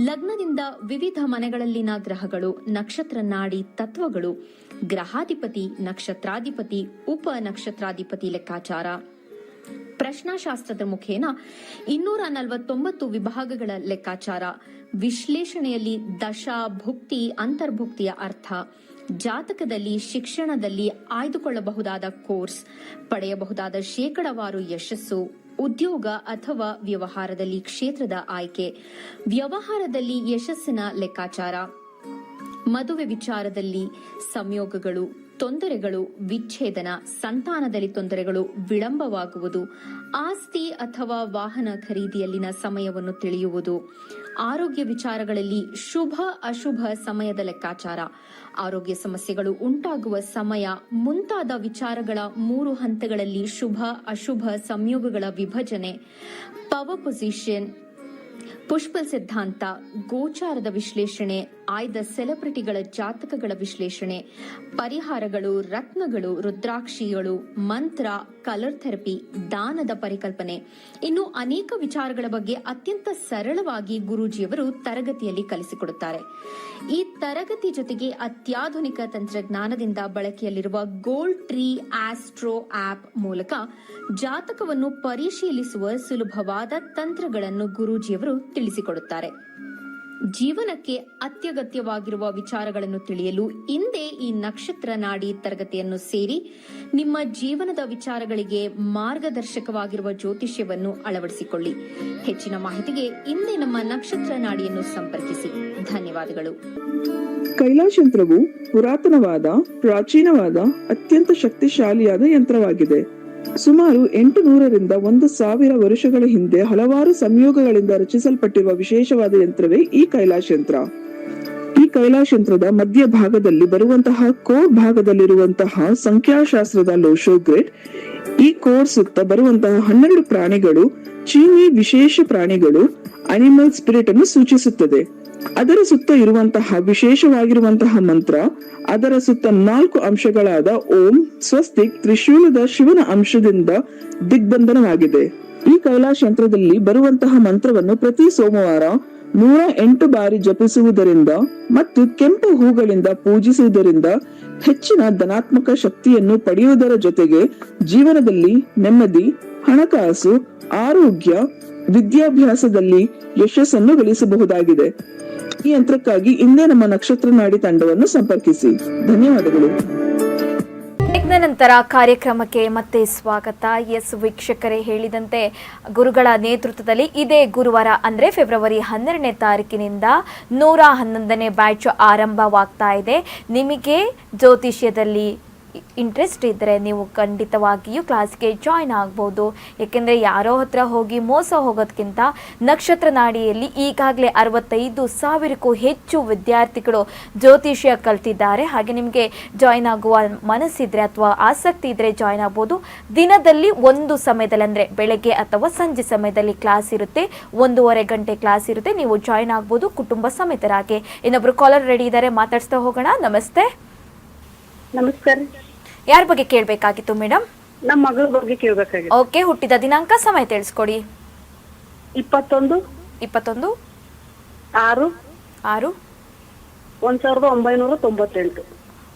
ಲಗ್ನದಿಂದ ವಿವಿಧ ಮನೆಗಳಲ್ಲಿನ ಗ್ರಹಗಳು, ನಕ್ಷತ್ರ ನಾಡಿ ತತ್ವಗಳು, ಗ್ರಹಾಧಿಪತಿ, ನಕ್ಷತ್ರಾಧಿಪತಿ, ಉಪ ನಕ್ಷತ್ರಾಧಿಪತಿ ಲೆಕ್ಕಾಚಾರ, ಪ್ರಶ್ನಾಶಾಸ್ತ್ರದ ಮುಖೇನ 249 ವಿಭಾಗಗಳ ಲೆಕ್ಕಾಚಾರ, ವಿಶ್ಲೇಷಣೆಯಲ್ಲಿ ದಶಾ, ಭುಕ್ತಿ, ಅಂತರ್ಭುಕ್ತಿಯ ಅರ್ಥ, ಜಾತಕದಲ್ಲಿ, ಶಿಕ್ಷಣದಲ್ಲಿ ಆಯ್ದುಕೊಳ್ಳಬಹುದಾದ ಕೋರ್ಸ್, ಪಡೆಯಬಹುದಾದ ಶೇಕಡವಾರು ಯಶಸ್ಸು, ಉದ್ಯೋಗ ಅಥವಾ ವ್ಯವಹಾರದಲ್ಲಿ ಕ್ಷೇತ್ರದ ಆಯ್ಕೆ, ವ್ಯವಹಾರದಲ್ಲಿ ಯಶಸ್ಸಿನ ಲೆಕ್ಕಾಚಾರ, ಮದುವೆ ವಿಚಾರದಲ್ಲಿ ಸಂಯೋಗಗಳು, ತೊಂದರೆಗಳು, ವಿಚ್ಛೇದನ, ಸಂತಾನದಲ್ಲಿ ತೊಂದರೆಗಳು, ವಿಳಂಬವಾಗುವುದು, ಆಸ್ತಿ ಅಥವಾ ವಾಹನ ಖರೀದಿಯಲ್ಲಿನ ಸಮಯವನ್ನು ತಿಳಿಯುವುದು, ಆರೋಗ್ಯ ವಿಚಾರಗಳಲ್ಲಿ ಶುಭ ಅಶುಭ ಸಮಯದ ಲೆಕ್ಕಾಚಾರ, ಆರೋಗ್ಯ ಸಮಸ್ಯೆಗಳು ಉಂಟಾಗುವ ಸಮಯ ಮುಂತಾದ ವಿಚಾರಗಳ 3 ಹಂತಗಳಲ್ಲಿ ಶುಭ ಅಶುಭ ಸಂಯೋಗಗಳ ವಿಭಜನೆ, ಪವರ್ ಪೊಸಿಷನ್, ಪುಷ್ಪಲ್ ಸಿದ್ಧಾಂತ, ಗೋಚಾರದ ವಿಶ್ಲೇಷಣೆ, ಆಯ್ದ ಸೆಲೆಬ್ರಿಟಿಗಳ ಜಾತಕಗಳ ವಿಶ್ಲೇಷಣೆ, ಪರಿಹಾರಗಳು, ರತ್ನಗಳು, ರುದ್ರಾಕ್ಷಿಗಳು, ಮಂತ್ರ, ಕಲರ್ ಥೆರಪಿ, ದಾನದ ಪರಿಕಲ್ಪನೆ, ಇನ್ನು ಅನೇಕ ವಿಚಾರಗಳ ಬಗ್ಗೆ ಅತ್ಯಂತ ಸರಳವಾಗಿ ಗುರೂಜಿಯವರು ತರಗತಿಯಲ್ಲಿ ಕಲಿಸಿಕೊಡುತ್ತಾರೆ. ಈ ತರಗತಿ ಜೊತೆಗೆ ಅತ್ಯಾಧುನಿಕ ತಂತ್ರಜ್ಞಾನದಿಂದ ಬಳಕೆಯಲ್ಲಿರುವ ಗೋಲ್ಡ್ ಟ್ರೀ ಆಸ್ಟ್ರೋ ಆಪ್ ಮೂಲಕ ಜಾತಕವನ್ನು ಪರಿಶೀಲಿಸುವ ಸುಲಭವಾದ ತಂತ್ರಗಳನ್ನು ಗುರೂಜಿಯವರು ತಿಳಿಸಿಕೊಡುತ್ತಾರೆ. ಜೀವನಕ್ಕೆ ಅತ್ಯಗತ್ಯವಾಗಿರುವ ವಿಚಾರಗಳನ್ನು ತಿಳಿಯಲು ಇಂದೇ ಈ ನಕ್ಷತ್ರ ನಾಡಿ ತರಗತಿಯನ್ನು ಸೇರಿ ನಿಮ್ಮ ಜೀವನದ ವಿಚಾರಗಳಿಗೆ ಮಾರ್ಗದರ್ಶಕವಾಗಿರುವ ಜ್ಯೋತಿಷ್ಯವನ್ನು ಅಳವಡಿಸಿಕೊಳ್ಳಿ. ಹೆಚ್ಚಿನ ಮಾಹಿತಿಗೆ ಇಂದೇ ನಮ್ಮ ನಕ್ಷತ್ರ ನಾಡಿಯನ್ನು ಸಂಪರ್ಕಿಸಿ. ಧನ್ಯವಾದಗಳು. ಕೈಲಾಶ್ ಯಂತ್ರವು ಪುರಾತನವಾದ, ಪ್ರಾಚೀನವಾದ, ಅತ್ಯಂತ ಶಕ್ತಿಶಾಲಿಯಾದ ಯಂತ್ರವಾಗಿದೆ. ಸುಮಾರು 800ರಿಂದ 1000 ವರ್ಷಗಳ ಹಿಂದೆ ಹಲವಾರು ಸಂಯೋಗಗಳಿಂದ ರಚಿಸಲ್ಪಟ್ಟಿರುವ ವಿಶೇಷವಾದ ಯಂತ್ರವೇ ಈ ಕೈಲಾಶ್ ಯಂತ್ರ. ಈ ಕೈಲಾಶ್ ಯಂತ್ರದ ಮಧ್ಯ ಭಾಗದಲ್ಲಿ ಬರುವಂತಹ ಕೋರ್ ಭಾಗದಲ್ಲಿರುವಂತಹ ಸಂಖ್ಯಾಶಾಸ್ತ್ರದ ಲೋಶೋ ಗ್ರಿಡ್, ಈ ಕೋರ್ ಸುತ್ತ ಬರುವಂತಹ 12 ಪ್ರಾಣಿಗಳು ಚೀನಿ ವಿಶೇಷ ಪ್ರಾಣಿಗಳು, ಅನಿಮಲ್ ಸ್ಪಿರಿಟ್ ಅನ್ನು ಸೂಚಿಸುತ್ತದೆ. ಅದರ ಸುತ್ತ ಇರುವಂತಹ ವಿಶೇಷವಾಗಿರುವಂತಹ ಮಂತ್ರ, ಅದರ ಸುತ್ತ 4 ಅಂಶಗಳಾದ ಓಂ, ಸ್ವಸ್ತಿಕ್, ತ್ರಿಶೂಲದ ಶಿವನ ಅಂಶದಿಂದ ದಿಗ್ಬಂಧನವಾಗಿದೆ. ಈ ಕೈಲಾಶ್ ಯಂತ್ರದಲ್ಲಿ ಬರುವಂತಹ ಮಂತ್ರವನ್ನು ಪ್ರತಿ ಸೋಮವಾರ 108 ಬಾರಿ ಜಪಿಸುವುದರಿಂದ ಮತ್ತು ಕೆಂಪು ಹೂಗಳಿಂದ ಪೂಜಿಸುವುದರಿಂದ ಹೆಚ್ಚಿನ ಧನಾತ್ಮಕ ಶಕ್ತಿಯನ್ನು ಪಡೆಯುವುದರ ಜೊತೆಗೆ ಜೀವನದಲ್ಲಿ ನೆಮ್ಮದಿ, ಹಣಕಾಸು, ಆರೋಗ್ಯ, ವಿದ್ಯಾಭ್ಯಾಸದಲ್ಲಿ ಯಶಸ್ಸನ್ನು ಗಳಿಸಬಹುದಾಗಿದೆ. ಈ ಯಂತ್ರಕ್ಕಾಗಿ ಇಂದೇ ನಮ್ಮ ನಕ್ಷತ್ರ ನಾಡಿ ತಂಡವನ್ನು ಸಂಪರ್ಕಿಸಿ. ಧನ್ಯವಾದಗಳು. ನಂತರ ಕಾರ್ಯಕ್ರಮಕ್ಕೆ ಮತ್ತೆ ಸ್ವಾಗತ. ವೀಕ್ಷಕರೇ ಹೇಳಿದಂತೆ ಗುರುಗಳ ನೇತೃತ್ವದಲ್ಲಿ ಇದೇ ಗುರುವಾರ ಅಂದರೆ ಫೆಬ್ರವರಿ 12ನೇ ತಾರೀಕಿನಿಂದ 111ನೇ ಬ್ಯಾಚ್ ಆರಂಭವಾಗ್ತಾ ಇದೆ. ನಿಮಗೆ ಜ್ಯೋತಿಷ್ಯದಲ್ಲಿ ಇಂಟ್ರೆಸ್ಟ್ ಇದ್ದರೆ ನೀವು ಖಂಡಿತವಾಗಿಯೂ ಕ್ಲಾಸ್ಗೆ ಜಾಯ್ನ್ ಆಗ್ಬೋದು. ಏಕೆಂದರೆ ಯಾರೋ ಹತ್ರ ಹೋಗಿ ಮೋಸ ಹೋಗೋದಕ್ಕಿಂತ ನಕ್ಷತ್ರ ನಾಡಿಯಲ್ಲಿ ಈಗಾಗಲೇ 65,000ಕ್ಕೂ ಹೆಚ್ಚು ವಿದ್ಯಾರ್ಥಿಗಳು ಜ್ಯೋತಿಷ್ಯ ಕಲ್ತಿದ್ದಾರೆ. ಹಾಗೆ ನಿಮಗೆ ಜಾಯ್ನ್ ಆಗುವ ಮನಸ್ಸಿದ್ರೆ ಅಥವಾ ಆಸಕ್ತಿ ಇದ್ದರೆ ಜಾಯ್ನ್ ಆಗ್ಬೋದು. ದಿನದಲ್ಲಿ ಒಂದು ಸಮಯದಲ್ಲಿ ಅಂದರೆ ಬೆಳಗ್ಗೆ ಅಥವಾ ಸಂಜೆ ಸಮಯದಲ್ಲಿ ಕ್ಲಾಸ್ ಇರುತ್ತೆ, 1.5 ಗಂಟೆ ಕ್ಲಾಸ್ ಇರುತ್ತೆ. ನೀವು ಜಾಯ್ನ್ ಆಗ್ಬೋದು ಕುಟುಂಬ ಸಮೇತರಾಗಿ. ಇನ್ನೊಬ್ರು ಕಾಲರ್ ರೆಡಿ ಇದ್ದಾರೆ, ಮಾತಾಡ್ಸ್ತಾ ಹೋಗೋಣ. ನಮಸ್ತೆ. ನಮಸ್ಕಾರ. ಯಾರ ಬಗ್ಗೆ ಕೇಳಬೇಕಾಗಿತ್ತು ಮೇಡಮ್? ನಮ್ಮ ಮಗಳ ಬಗ್ಗೆ ಕೇಳಬೇಕಾಗಿತ್ತು. ಓಕೆ, ಹುಟ್ಟಿದ ದಿನಾಂಕ, ಸಮಯ ತಿಳಿಸ್ಕೊಡಿ. 21 6 1998.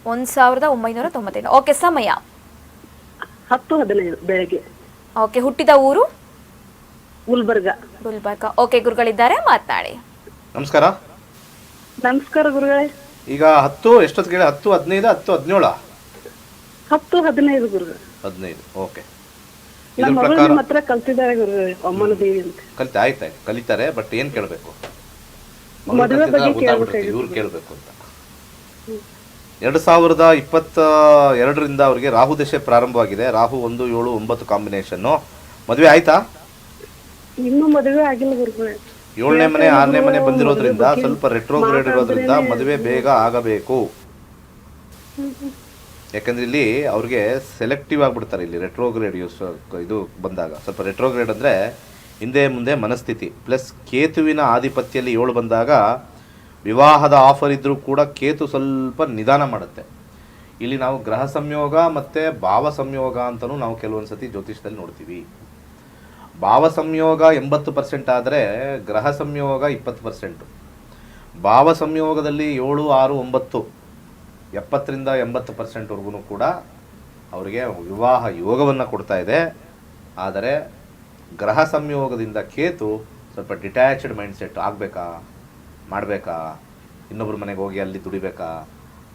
1998. ಓಕೆ, ಸಮಯ 10:15 ಬೆಳಗ್ಗೆ. ಓಕೆ, ಹುಟ್ಟಿದ ಊರು? ಗುಲ್ಬರ್ಗ. ಓಕೆ, ಗುರುಗಳಿದ್ದಾರೆ, ಮಾತನಾಡಿ. ನಮಸ್ಕಾರ. ನಮಸ್ಕಾರ ಗುರುಗಳೇ. ಈಗ 10 ಎಷ್ಟೊತ್ತು ಕೇಳಿ? 10, 15, 10, 17? 10-15 ಗುರುಗಳು. 15. ಓಕೆ. ನಮ್ಮ ಮಗಳು ನಿಮ್ಮ ಹತ್ರ ಕಲ್ತಿದ್ದಾರೆ ಗುರುಗಳೇ, ಅಮ್ಮನ ದೇವಿ ಅಂತ. ಆಯ್ತಾಯ್ತು, ಕಲಿತಾರೆ. ಬಟ್ ಏನ್ ಕೇಳಬೇಕು? ಮದುವೆ ಬಗ್ಗೆ ಕೇಳಬೇಕಾಗಿತ್ತು. ಇವ್ರು ಕೇಳಬೇಕು ಅಂತ. 2022ರಿಂದ ಅವರಿಗೆ ರಾಹು ದಶೆ ಪ್ರಾರಂಭವಾಗಿದೆ. ರಾಹು 1, 7, 9 ಕಾಂಬಿನೇಷನ್ನು. ಮದುವೆ ಆಯ್ತಾ? ಇನ್ನೂ ಮದುವೆ ಆಗಿಲ್ಲ ಗುರುಗಳೇ. 7ನೇ ಮನೆ 6ನೇ ಮನೆ ಬಂದಿರೋದ್ರಿಂದ ಸ್ವಲ್ಪ ರೆಟ್ರೋಗ್ರೇಡ್ ಇರೋದ್ರಿಂದ ಮದುವೆ ಬೇಗ ಆಗಬೇಕು. ಯಾಕಂದ್ರೆ ಇಲ್ಲಿ ಅವ್ರಿಗೆ ಸೆಲೆಕ್ಟಿವ್ ಆಗಿಬಿಡ್ತಾರೆ. ಇಲ್ಲಿ ರೆಟ್ರೋಗ್ರೇಡ್ ಇದು ಬಂದಾಗ ಸ್ವಲ್ಪ ರೆಟ್ರೋಗ್ರೇಡ್ ಅಂದರೆ ಹಿಂದೆ ಮುಂದೆ ಮನಸ್ಥಿತಿ ಪ್ಲಸ್ ಕೇತುವಿನ ಆಧಿಪತ್ಯದಲ್ಲಿ 7 ಬಂದಾಗ ವಿವಾಹದ ಆಫರ್ ಇದ್ದರೂ ಕೂಡ ಕೇತು ಸ್ವಲ್ಪ ನಿಧಾನ ಮಾಡುತ್ತೆ. ಇಲ್ಲಿ ನಾವು ಗ್ರಹ ಸಂಯೋಗ ಮತ್ತು ಭಾವ ಸಂಯೋಗ ಅಂತಲೂ ನಾವು ಕೆಲವೊಂದು ಸತಿ ಜ್ಯೋತಿಷದಲ್ಲಿ ನೋಡ್ತೀವಿ. ಭಾವ ಸಂಯೋಗ 80% ಆದರೆ ಗ್ರಹ ಸಂಯೋಗ 20%. ಭಾವ ಸಂಯೋಗದಲ್ಲಿ 7, 6, 9 70ರಿಂದ 80%ವರೆಗೂ ಕೂಡ ಅವರಿಗೆ ವಿವಾಹ ಯೋಗವನ್ನು ಕೊಡ್ತಾ ಇದೆ. ಆದರೆ ಗ್ರಹ ಸಂಯೋಗದಿಂದ ಕೇತು ಸ್ವಲ್ಪ ಡಿಟ್ಯಾಚ್ಡ್ ಮೈಂಡ್ಸೆಟ್ ಆಗಬೇಕಾ, ಮಾಡಬೇಕಾ, ಇನ್ನೊಬ್ರ ಮನೆಗೆ ಹೋಗಿ ಅಲ್ಲಿ ದುಡಿಬೇಕಾ,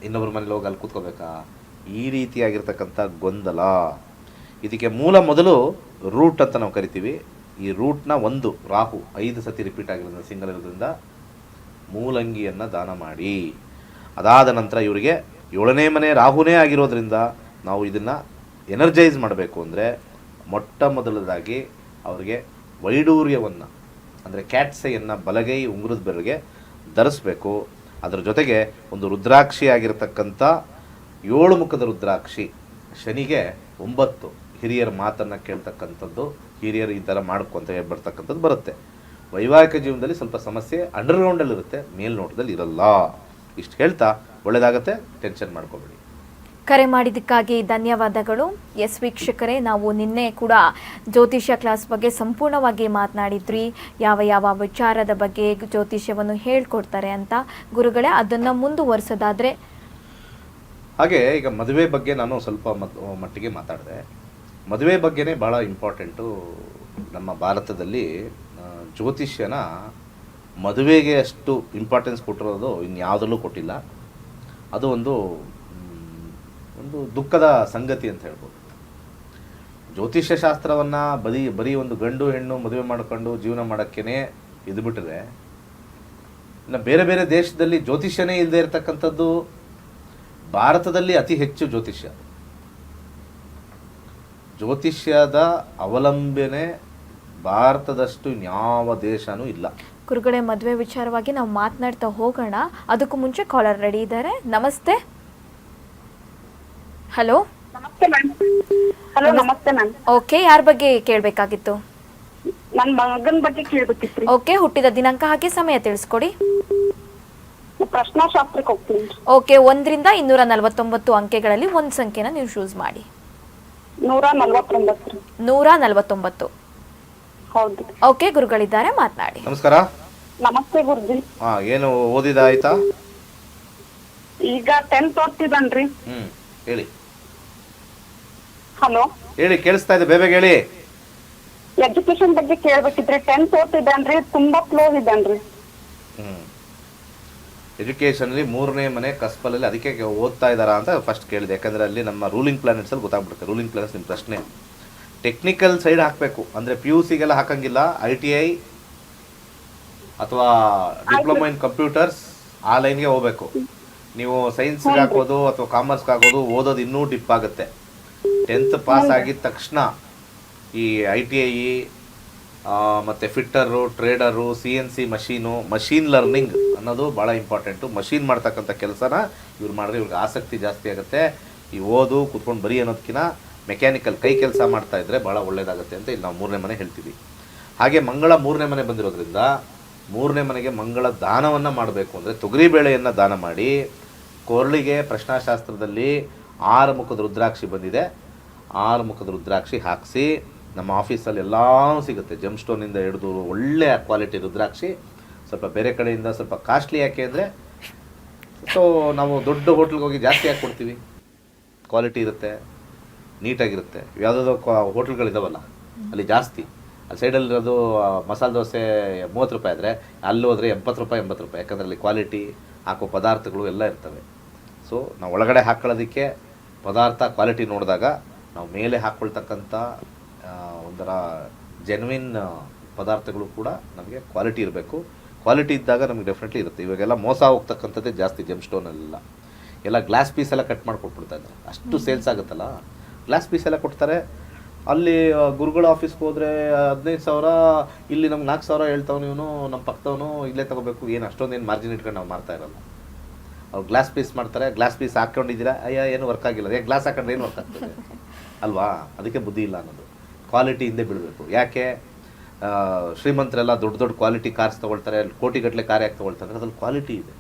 ಇನ್ನೊಬ್ರ ಮನೇಲಿ ಹೋಗಿ ಅಲ್ಲಿ ಕೂತ್ಕೋಬೇಕಾ, ಈ ರೀತಿಯಾಗಿರ್ತಕ್ಕಂಥ ಗೊಂದಲ. ಇದಕ್ಕೆ ಮೊದಲು ರೂಟ್ ಅಂತ ನಾವು ಕರಿತೀವಿ. ಈ ರೂಟ್ನ ರಾಹು 5 ಸತಿ ರಿಪೀಟ್ ಆಗಿರೋದ್ರಿಂದ ಸಿಂಗಲ್ ಇರೋದ್ರಿಂದ ಮೂಲಂಗಿಯನ್ನು ದಾನ ಮಾಡಿ. ಅದಾದ ನಂತರ ಇವರಿಗೆ 7ನೇ ಮನೆ ರಾಹುನೇ ಆಗಿರೋದ್ರಿಂದ ನಾವು ಇದನ್ನು ಎನರ್ಜೈಸ್ ಮಾಡಬೇಕು ಅಂದರೆ ಮೊದಲದಾಗಿ ಅವರಿಗೆ ವೈಡೂರ್ಯವನ್ನು ಅಂದರೆ ಕ್ಯಾಟ್ಸೆಯನ್ನು ಬಲಗೈ ಉಂಗುರದ ಬೆರಳಿಗೆ ಧರಿಸ್ಬೇಕು. ಅದರ ಜೊತೆಗೆ ಒಂದು ರುದ್ರಾಕ್ಷಿ ಆಗಿರತಕ್ಕಂಥ 7 ಮುಖದ ರುದ್ರಾಕ್ಷಿ, ಶನಿಗೆ 9 ಹಿರಿಯರ ಮಾತನ್ನು ಕೇಳ್ತಕ್ಕಂಥದ್ದು, ಹಿರಿಯರು ಈ ಥರ ಮಾಡ್ಕೊಂತ ಬರ್ತಕ್ಕಂಥದ್ದು ಬರುತ್ತೆ. ವೈವಾಹಿಕ ಜೀವನದಲ್ಲಿ ಸ್ವಲ್ಪ ಸಮಸ್ಯೆ ಅಂಡರ್ಗ್ರೌಂಡಲ್ಲಿರುತ್ತೆ, ಮೇಲ್ನೋಟದಲ್ಲಿ ಇರಲ್ಲ. ಇಷ್ಟು ಹೇಳ್ತಾ ಒಳ್ಳೆಯದಾಗತ್ತೆ, ಟೆನ್ಷನ್ ಮಾಡ್ಕೋಬೇಡಿ. ಕರೆ ಮಾಡಿದ್ದಕ್ಕಾಗಿ ಧನ್ಯವಾದಗಳು. ಎಸ್ ವೀಕ್ಷಕರೇ, ನಾವು ನಿನ್ನೆ ಕೂಡ ಜ್ಯೋತಿಷ್ಯ ಕ್ಲಾಸ್ ಬಗ್ಗೆ ಸಂಪೂರ್ಣವಾಗಿ ಮಾತನಾಡಿದ್ರಿ. ಯಾವ ವಿಚಾರದ ಬಗ್ಗೆ ಜ್ಯೋತಿಷ್ಯವನ್ನು ಹೇಳ್ಕೊಡ್ತಾರೆ ಅಂತ. ಗುರುಗಳೇ, ಅದನ್ನು ಮುಂದುವರಿಸೋದಾದರೆ ಹಾಗೆ ಈಗ ಮದುವೆ ಬಗ್ಗೆ ನಾನು ಸ್ವಲ್ಪ ಮಟ್ಟಿಗೆ ಮಾತಾಡಿದೆ. ಮದುವೆ ಬಗ್ಗೆನೇ ಭಾಳ ಇಂಪಾರ್ಟೆಂಟು. ನಮ್ಮ ಭಾರತದಲ್ಲಿ ಜ್ಯೋತಿಷ್ಯನ ಮದುವೆಗೆ ಅಷ್ಟು ಇಂಪಾರ್ಟೆನ್ಸ್ ಕೊಟ್ಟಿರೋದು ಇನ್ಯಾವುದರಲ್ಲೂ ಕೊಟ್ಟಿಲ್ಲ. ಅದು ಒಂದು ದುಃಖದ ಸಂಗತಿ ಅಂತ ಹೇಳ್ಬೋದು. ಜ್ಯೋತಿಷ್ಯ ಶಾಸ್ತ್ರವನ್ನು ಬರೀ ಒಂದು ಗಂಡು ಹೆಣ್ಣು ಮದುವೆ ಮಾಡ್ಕೊಂಡು ಜೀವನ ಮಾಡೋಕ್ಕೇ ಇದು ಬಿಟ್ಟರೆ, ಇನ್ನು ಬೇರೆ ಬೇರೆ ದೇಶದಲ್ಲಿ ಜ್ಯೋತಿಷ್ಯನೇ ಇಲ್ಲದೆ ಇರತಕ್ಕಂಥದ್ದು ಭಾರತದಲ್ಲಿ ಅತಿ ಹೆಚ್ಚು ಜ್ಯೋತಿಷ್ಯದ ಅವಲಂಬನೆ ಭಾರತದಷ್ಟು ಇನ್ಯಾವ ದೇಶನೂ ಇಲ್ಲ. ಗುರುಗಳೇ, ಮದುವೆ ವಿಚಾರವಾಗಿ ನಾವು ಮಾತನಾಡ್ತಾ ಹೋಗೋಣ. ಅದಕ್ಕೂ ಮುಂಚೆ ಕಾಲರ್ ರೆಡಿ ಇದ್ದಾರೆ. ನಮಸ್ತೆ. ಹಲೋ. ನಮಸ್ತೆ ಮ್ಯಾಮ್. ಹಲೋ, ನಮಸ್ತೆ ಮ್ಯಾಮ್. ಓಕೆ, ಯಾರ ಬಗ್ಗೆ ಕೇಳಬೇಕಾಗಿತ್ತು? ನನ್ನ ಮಗನ ಬಗ್ಗೆ ಕೇಳಬೇಕಿತ್ತು. ಓಕೆ, ಹುಟ್ಟಿದ ದಿನಾಂಕ ಹಾಗೆ ಸಮಯ ತಿಳಿಸ್ಕೊಡಿ. ಪ್ರಶ್ನಾಶಾಸ್ತ್ರಕ್ಕೆ ಹೋಗ್ತೀನಿ. ಓಕೆ, 1ರಿಂದ 249 ಅಂಕೆಗಳಲ್ಲಿ ಒಂದು ಸಂಖ್ಯೆನ ನೀವು ಚೂಸ್ ಮಾಡಿ. 149. 149. ಹೌದು. ಓಕೆ, ಗುರುಗಳಿದ್ದಾರೆ, ಮಾತನಾಡಿ. ನಮಸ್ಕಾರ. ನಮಸ್ತೆ ಗುರುಜಿ. ಏನು ಓದಿದ ಆಯ್ತಾ? ಈಗ 10th ಓದ್ತಿದ್ದಾನ್ರಿ. ಹೇಳಿ. ಹಲೋ, ಹೇಳಿ, ಕೇಳಿಸ್ತಾ ಇದೆ, ಬೇಗ ಹೇಳಿ. ಎಜುಕೇಶನ್ ಬಗ್ಗೆ ಕೇಳ್ಬೇಕಿದ್ರಿ. 10th ಓದ್ತಿದ್ದಾನ್ರಿ, ತುಂಬಾ ಕ್ಲೋ ಇದ್ದಾನ್ರಿ. ಎಜುಕೇಷನಲ್ಲಿ 3ನೇ ಮನೆ ಕಸ್ಪಲಲ್ಲಿ, ಅದಕ್ಕೆ ಓದ್ತಾ ಇದ್ದಾರಾ ಅಂತ ಫಸ್ಟ್ ಕೇಳಿದೆ. ಯಾಕಂದರೆ ಅಲ್ಲಿ ನಮ್ಮ ರೂಲಿಂಗ್ ಪ್ಲಾನೆಟ್ಸಲ್ಲಿ ಗೊತ್ತಾಗ್ಬಿಡುತ್ತೆ. ರೂಲಿಂಗ್ ಪ್ಲಾನೆಟ್ಸ್ ನಿಮ್ಮ ಪ್ರಶ್ನೆ ಟೆಕ್ನಿಕಲ್ ಸೈಡ್ ಹಾಕಬೇಕು ಅಂದರೆ PUCಗೆಲ್ಲ ಹಾಕಂಗಿಲ್ಲ. ITI ಅಥವಾ ಡಿಪ್ಲೊಮಾ ಇನ್ ಕಂಪ್ಯೂಟರ್ಸ್ ಆ ಲೈನ್ಗೆ ಹೋಗಬೇಕು. ನೀವು ಸೈನ್ಸ್ಗೆ ಹಾಕೋದು ಅಥವಾ ಕಾಮರ್ಸ್ಗೆ ಹಾಕೋದು ಓದೋದು ಇನ್ನೂ ಡಿಪ್ ಆಗುತ್ತೆ. 10th ಪಾಸ್ ಆಗಿದ ತಕ್ಷಣ ಈ ITI ಮತ್ತು fitter, trader, CNC machine learning ಅನ್ನೋದು ಭಾಳ ಇಂಪಾರ್ಟೆಂಟು. ಮಷೀನ್ ಮಾಡ್ತಕ್ಕಂಥ ಕೆಲಸನ ಇವ್ರು ಮಾಡಿದ್ರೆ ಇವ್ರಿಗೆ ಆಸಕ್ತಿ ಜಾಸ್ತಿ ಆಗುತ್ತೆ. ಈ ಓದು ಕೂತ್ಕೊಂಡು ಬರೀ ಅನ್ನೋದಕ್ಕಿಂತ ಮೆಕ್ಯಾನಿಕಲ್ ಕೈ ಕೆಲಸ ಮಾಡ್ತಾಯಿದ್ರೆ ಭಾಳ ಒಳ್ಳೆಯದಾಗುತ್ತೆ ಅಂತ ಇಲ್ಲಿ ನಾವು 3ನೇ ಮನೆ ಹೇಳ್ತೀವಿ. ಹಾಗೆ ಮಂಗಳ 3ನೇ ಮನೆ ಬಂದಿರೋದ್ರಿಂದ 3ನೇ ಮನೆಗೆ ಮಂಗಳ ದಾನವನ್ನು ಮಾಡಬೇಕು ಅಂದರೆ ತೊಗರಿಬೇಳೆಯನ್ನು ದಾನ ಮಾಡಿ. ಕೊರಳಿಗೆ ಪ್ರಶ್ನಾಶಾಸ್ತ್ರದಲ್ಲಿ 6 ಮುಖದ ರುದ್ರಾಕ್ಷಿ ಬಂದಿದೆ. 6 ಮುಖದ ರುದ್ರಾಕ್ಷಿ ಹಾಕಿಸಿ. ನಮ್ಮ ಆಫೀಸಲ್ಲಿ ಎಲ್ಲನೂ ಸಿಗುತ್ತೆ, ಜಮ್ ಸ್ಟೋನಿಂದ ಹಿಡಿದು ಒಳ್ಳೆಯ ಕ್ವಾಲಿಟಿ ರುದ್ರಾಕ್ಷಿ. ಸ್ವಲ್ಪ ಬೇರೆ ಕಡೆಯಿಂದ ಸ್ವಲ್ಪ ಕಾಸ್ಟ್ಲಿ. ಯಾಕೆ ಅಂದರೆ ನಾವು ದೊಡ್ಡ ಹೋಟ್ಲಿಗೆ ಹೋಗಿ ಜಾಸ್ತಿ ಹಾಕಿ ಕೊಡ್ತೀವಿ. ಕ್ವಾಲಿಟಿ ಇರುತ್ತೆ, ನೀಟಾಗಿರುತ್ತೆ. ಯಾವುದಾದ್ರು ಹೋಟ್ಲ್ಗಳಿದಾವಲ್ಲ ಅಲ್ಲಿ ಜಾಸ್ತಿ. ಅಲ್ಲಿ ಸೈಡಲ್ಲಿರೋದು ಮಸಾಲೆ ದೋಸೆ 30 ರೂಪಾಯಿ ಆದರೆ ಅಲ್ಲಿ ಹೋದರೆ 80 ರೂಪಾಯಿ 80 ರೂಪಾಯಿ. ಯಾಕಂದರೆ ಅಲ್ಲಿ ಕ್ವಾಲಿಟಿ ಹಾಕೋ ಪದಾರ್ಥಗಳು ಎಲ್ಲ ಇರ್ತವೆ. ಸೊ ನಾವು ಒಳಗಡೆ ಹಾಕ್ಕೊಳ್ಳೋದಕ್ಕೆ ಪದಾರ್ಥ ಕ್ವಾಲಿಟಿ ನೋಡಿದಾಗ ನಾವು ಮೇಲೆ ಹಾಕ್ಕೊಳ್ತಕ್ಕಂಥ ಒಂಥರ ಜೆನ್ವಿನ್ ಪದಾರ್ಥಗಳು ಕೂಡ ನಮಗೆ ಕ್ವಾಲಿಟಿ ಇರಬೇಕು. ಕ್ವಾಲಿಟಿ ಇದ್ದಾಗ ನಮಗೆ ಡೆಫಿನೆಟ್ಲಿ ಇರುತ್ತೆ. ಇವಾಗೆಲ್ಲ ಮೋಸ ಹೋಗ್ತಕ್ಕಂಥದ್ದೇ ಜಾಸ್ತಿ. ಜಮ್ ಸ್ಟೋನಲ್ಲೆಲ್ಲ ಎಲ್ಲ ಗ್ಲಾಸ್ ಪೀಸ್ ಎಲ್ಲ ಕಟ್ ಮಾಡಿಕೊಟ್ಬಿಡ್ತಾ ಇದ್ದಾರೆ. ಅಷ್ಟು ಸೇಲ್ಸ್ ಆಗುತ್ತಲ್ಲ, ಗ್ಲಾಸ್ ಪೀಸ್ ಎಲ್ಲ ಕೊಡ್ತಾರೆ. ಅಲ್ಲಿ ಗುರುಗಳ ಆಫೀಸ್ಗೆ ಹೋದರೆ 15,000, ಇಲ್ಲಿ ನಮ್ಗೆ 4,000 ಹೇಳ್ತಾವನು ಇವನು, ನಮ್ಮ ಪಕ್ಕದವನು ಇಲ್ಲೇ ತೊಗೋಬೇಕು. ಏನು ಅಷ್ಟೊಂದೇನು ಮಾರ್ಜಿನ್ ಇಟ್ಕೊಂಡು ನಾವು ಮಾಡ್ತಾ ಇರಲ್ಲ. ಅವ್ರು ಗ್ಲಾಸ್ ಪೀಸ್ ಮಾಡ್ತಾರೆ, ಗ್ಲಾಸ್ ಪೀಸ್ ಹಾಕ್ಕೊಂಡಿದ್ದೀರಾ, ಅಯ್ಯ ಏನು ವರ್ಕ್ ಆಗಿಲ್ಲ, ಯಾಕೆ ಗ್ಲಾಸ್ ಹಾಕೊಂಡ್ರೆ ಏನು ವರ್ಕ್ ಆಗ್ತದೆ ಅಲ್ವಾ? ಅದಕ್ಕೆ ಬುದ್ಧಿ ಇಲ್ಲ ಅನ್ನೋದು. ಕ್ವಾಲಿಟಿ ಹಿಂದೆ ಬೀಳಬೇಕು. ಯಾಕೆ ಶ್ರೀಮಂತರೆಲ್ಲ ದೊಡ್ಡ ದೊಡ್ಡ ಕ್ವಾಲಿಟಿ ಕಾರ್ಸ್ ತೊಗೊಳ್ತಾರೆ, ಕೋಟಿಗಟ್ಟಲೆ ಕಾರ್ ಯಾಕೆ ತೊಗೊಳ್ತಾರೆ? ಅದ್ರಲ್ಲಿ ಕ್ವಾಲಿಟಿ ಇದೆ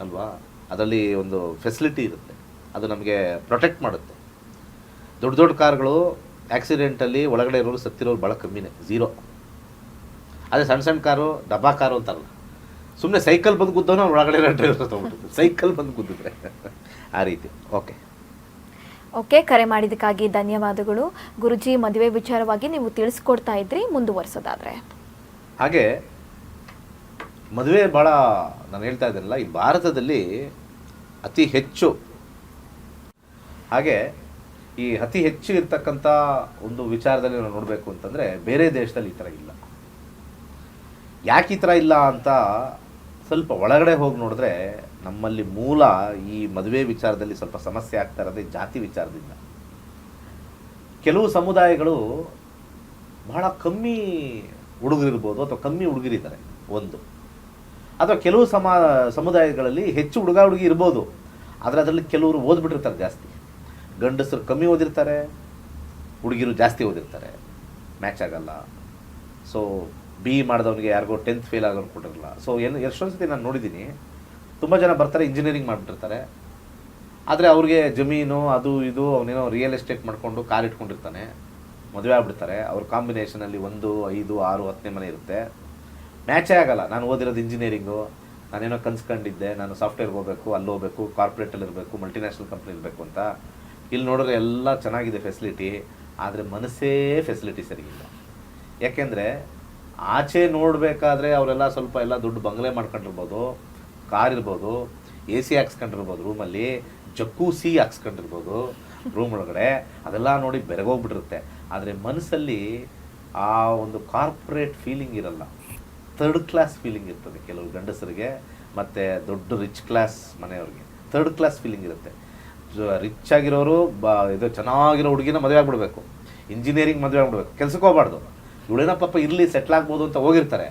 ಅಲ್ವಾ? ಅದರಲ್ಲಿ ಒಂದು ಫೆಸಿಲಿಟಿ ಇರುತ್ತೆ, ಅದು ನಮಗೆ ಪ್ರೊಟೆಕ್ಟ್ ಮಾಡುತ್ತೆ. ದೊಡ್ಡ ದೊಡ್ಡ ಕಾರ್ಗಳು ಆಕ್ಸಿಡೆಂಟಲ್ಲಿ ಒಳಗಡೆ ಇರೋರು ಸತ್ತಿರೋರು ಭಾಳ ಕಮ್ಮಿನೇ, 0. ಅದೇ ಸಣ್ಣ ಸಣ್ಣ ಕಾರು, ಡಬ್ಬಾ ಕಾರು ಅಂತಾರಲ್ಲ, ಸುಮ್ಮನೆ ಸೈಕಲ್ ಬಂದು ಗುದ್ದೋನು ಅವ್ನು ಒಳಗಡೆ ಇರೋ ಡ್ರೈವರ್ ತೊಗೊಬಿಟ್ಟು ಸೈಕಲ್ ಬಂದು ಗುದ್ದಿದ್ರೆ ಆ ರೀತಿ. ಓಕೆ, ಕರೆ ಮಾಡಿದ್ದಕ್ಕಾಗಿ ಧನ್ಯವಾದಗಳು ಗುರುಜಿ. ಮದುವೆ ವಿಚಾರವಾಗಿ ನೀವು ತಿಳಿಸ್ಕೊಡ್ತಾ ಇದ್ರಿ, ಮುಂದುವರಿಸೋದಾದ್ರೆ. ಹಾಗೆ ಮದುವೆ ಭಾಳ, ನಾನು ಹೇಳ್ತಾ ಇದ್ದೇನಲ್ಲ, ಈ ಭಾರತದಲ್ಲಿ ಅತಿ ಹೆಚ್ಚು, ಹಾಗೆ ಈ ಅತಿ ಹೆಚ್ಚು ಇರ್ತಕ್ಕಂಥ ಒಂದು ವಿಚಾರದಲ್ಲಿ ನಾವು ನೋಡಬೇಕು ಅಂತಂದರೆ ಬೇರೆ ದೇಶದಲ್ಲಿ ಈ ಥರ ಇಲ್ಲ. ಯಾಕೆ ಈ ಥರ ಇಲ್ಲ ಅಂತ ಸ್ವಲ್ಪ ಒಳಗಡೆ ಹೋಗಿ ನೋಡಿದ್ರೆ, ನಮ್ಮಲ್ಲಿ ಮೂಲ ಈ ಮದುವೆ ವಿಚಾರದಲ್ಲಿ ಸ್ವಲ್ಪ ಸಮಸ್ಯೆ ಆಗ್ತಾ ಇರೋದೇ ಜಾತಿ ವಿಚಾರದಿಂದ. ಕೆಲವು ಸಮುದಾಯಗಳು ಬಹಳ ಕಮ್ಮಿ ಹುಡುಗರಿರ್ಬೋದು ಅಥವಾ ಕಮ್ಮಿ ಹುಡುಗರಿದ್ದಾರೆ ಒಂದು, ಅಥವಾ ಕೆಲವು ಸಮುದಾಯಗಳಲ್ಲಿ ಹೆಚ್ಚು ಹುಡುಗ ಹುಡುಗಿ ಇರ್ಬೋದು, ಆದರೆ ಅದರಲ್ಲಿ ಕೆಲವರು ಓದ್ಬಿಟ್ಟಿರ್ತಾರೆ ಜಾಸ್ತಿ. ಗಂಡಸರು ಕಮ್ಮಿ ಓದಿರ್ತಾರೆ, ಹುಡುಗಿರು ಜಾಸ್ತಿ ಓದಿರ್ತಾರೆ, ಮ್ಯಾಚ್ ಆಗಲ್ಲ. ಸೊ BE ಮಾಡಿದವನಿಗೆ ಯಾರಿಗೋ 10th ಫೇಲ್ ಆಗೋರು ಕೊಟ್ಟಿರಲ್ಲ. ಸೊ ಎಷ್ಟೊಂದು ಸತಿ ನಾನು ನೋಡಿದ್ದೀನಿ, ತುಂಬ ಜನ ಬರ್ತಾರೆ ಇಂಜಿನಿಯರಿಂಗ್ ಮಾಡಿಬಿಟ್ಟಿರ್ತಾರೆ, ಆದರೆ ಅವ್ರಿಗೆ ಜಮೀನು ಅದು ಇದು, ಅವನೇನೋ ರಿಯಲ್ ಎಸ್ಟೇಟ್ ಮಾಡಿಕೊಂಡು ಕಾರ್ ಇಟ್ಕೊಂಡಿರ್ತಾನೆ, ಮದುವೆ ಆಗ್ಬಿಡ್ತಾರೆ. ಅವ್ರ ಕಾಂಬಿನೇಷನಲ್ಲಿ 1, 5, 6, 10ನೇ ಮನೆ ಇರುತ್ತೆ, ಮ್ಯಾಚೇ ಆಗಲ್ಲ. ನಾನು ಓದಿರೋದು ಇಂಜಿನಿಯರಿಂಗು, ನಾನೇನೋ ಕನ್ಸ್ಕೊಂಡಿದ್ದೆ, ನಾನು ಸಾಫ್ಟ್ವೇರ್ಗೆ ಹೋಗಬೇಕು, ಅಲ್ಲಿ ಹೋಗಬೇಕು, ಕಾರ್ಪೊರೇಟಲ್ಲಿ ಇರಬೇಕು, ಮಲ್ಟಿನ್ಯಾಷನಲ್ ಕಂಪ್ನಿ ಇರಬೇಕು ಅಂತ. ಇಲ್ಲಿ ನೋಡಿದ್ರೆ ಎಲ್ಲ ಚೆನ್ನಾಗಿದೆ ಫೆಸಿಲಿಟಿ, ಆದರೆ ಮನಸ್ಸೇ ಫೆಸಿಲಿಟಿ ಸರಿಯಿಲ್ಲ. ಯಾಕೆಂದರೆ ಆಚೆ ನೋಡಬೇಕಾದ್ರೆ ಅವರೆಲ್ಲ ಸ್ವಲ್ಪ ಎಲ್ಲ ದೊಡ್ಡ ಬಂಗಲೆ ಮಾಡ್ಕೊಂಡಿರ್ಬೋದು, ಕಾರ್ ಇರ್ಬೋದು, AC ಹಾಕ್ಸ್ಕೊಂಡಿರ್ಬೋದು, ರೂಮಲ್ಲಿ ಜಕ್ಕೂಸಿ ಹಾಕ್ಸ್ಕೊಂಡಿರ್ಬೋದು ರೂಮ್ ಒಳಗಡೆ, ಅದೆಲ್ಲ ನೋಡಿ ಬೆರಗೋಗ್ಬಿಟ್ಟಿರುತ್ತೆ. ಆದರೆ ಮನಸ್ಸಲ್ಲಿ ಆ ಒಂದು ಕಾರ್ಪೊರೇಟ್ ಫೀಲಿಂಗ್ ಇರಲ್ಲ, 3rd ಕ್ಲಾಸ್ ಫೀಲಿಂಗ್ ಇರ್ತದೆ ಕೆಲವು ಗಂಡಸರಿಗೆ, ಮತ್ತು ದೊಡ್ಡ ರಿಚ್ ಕ್ಲಾಸ್ ಮನೆಯವ್ರಿಗೆ 3rd ಕ್ಲಾಸ್ ಫೀಲಿಂಗ್ ಇರುತ್ತೆ. ರಿಚ್ ಆಗಿರೋರು ಇದು ಚೆನ್ನಾಗಿರೋ ಹುಡುಗಿನ ಮದುವೆ ಆಗ್ಬಿಡ್ಬೇಕು, ಇಂಜಿನಿಯರಿಂಗ್ ಮದುವೆ ಆಗ್ಬಿಡ್ಬೇಕು, ಕೆಲ್ಸಕ್ಕೆ ಹೋಗ್ಬಾರ್ದು, ಇವಳೇನೋ ಪಾಪ ಇರಲಿ ಸೆಟ್ಲ್ ಆಗ್ಬೋದು ಅಂತ ಹೋಗಿರ್ತಾರೆ.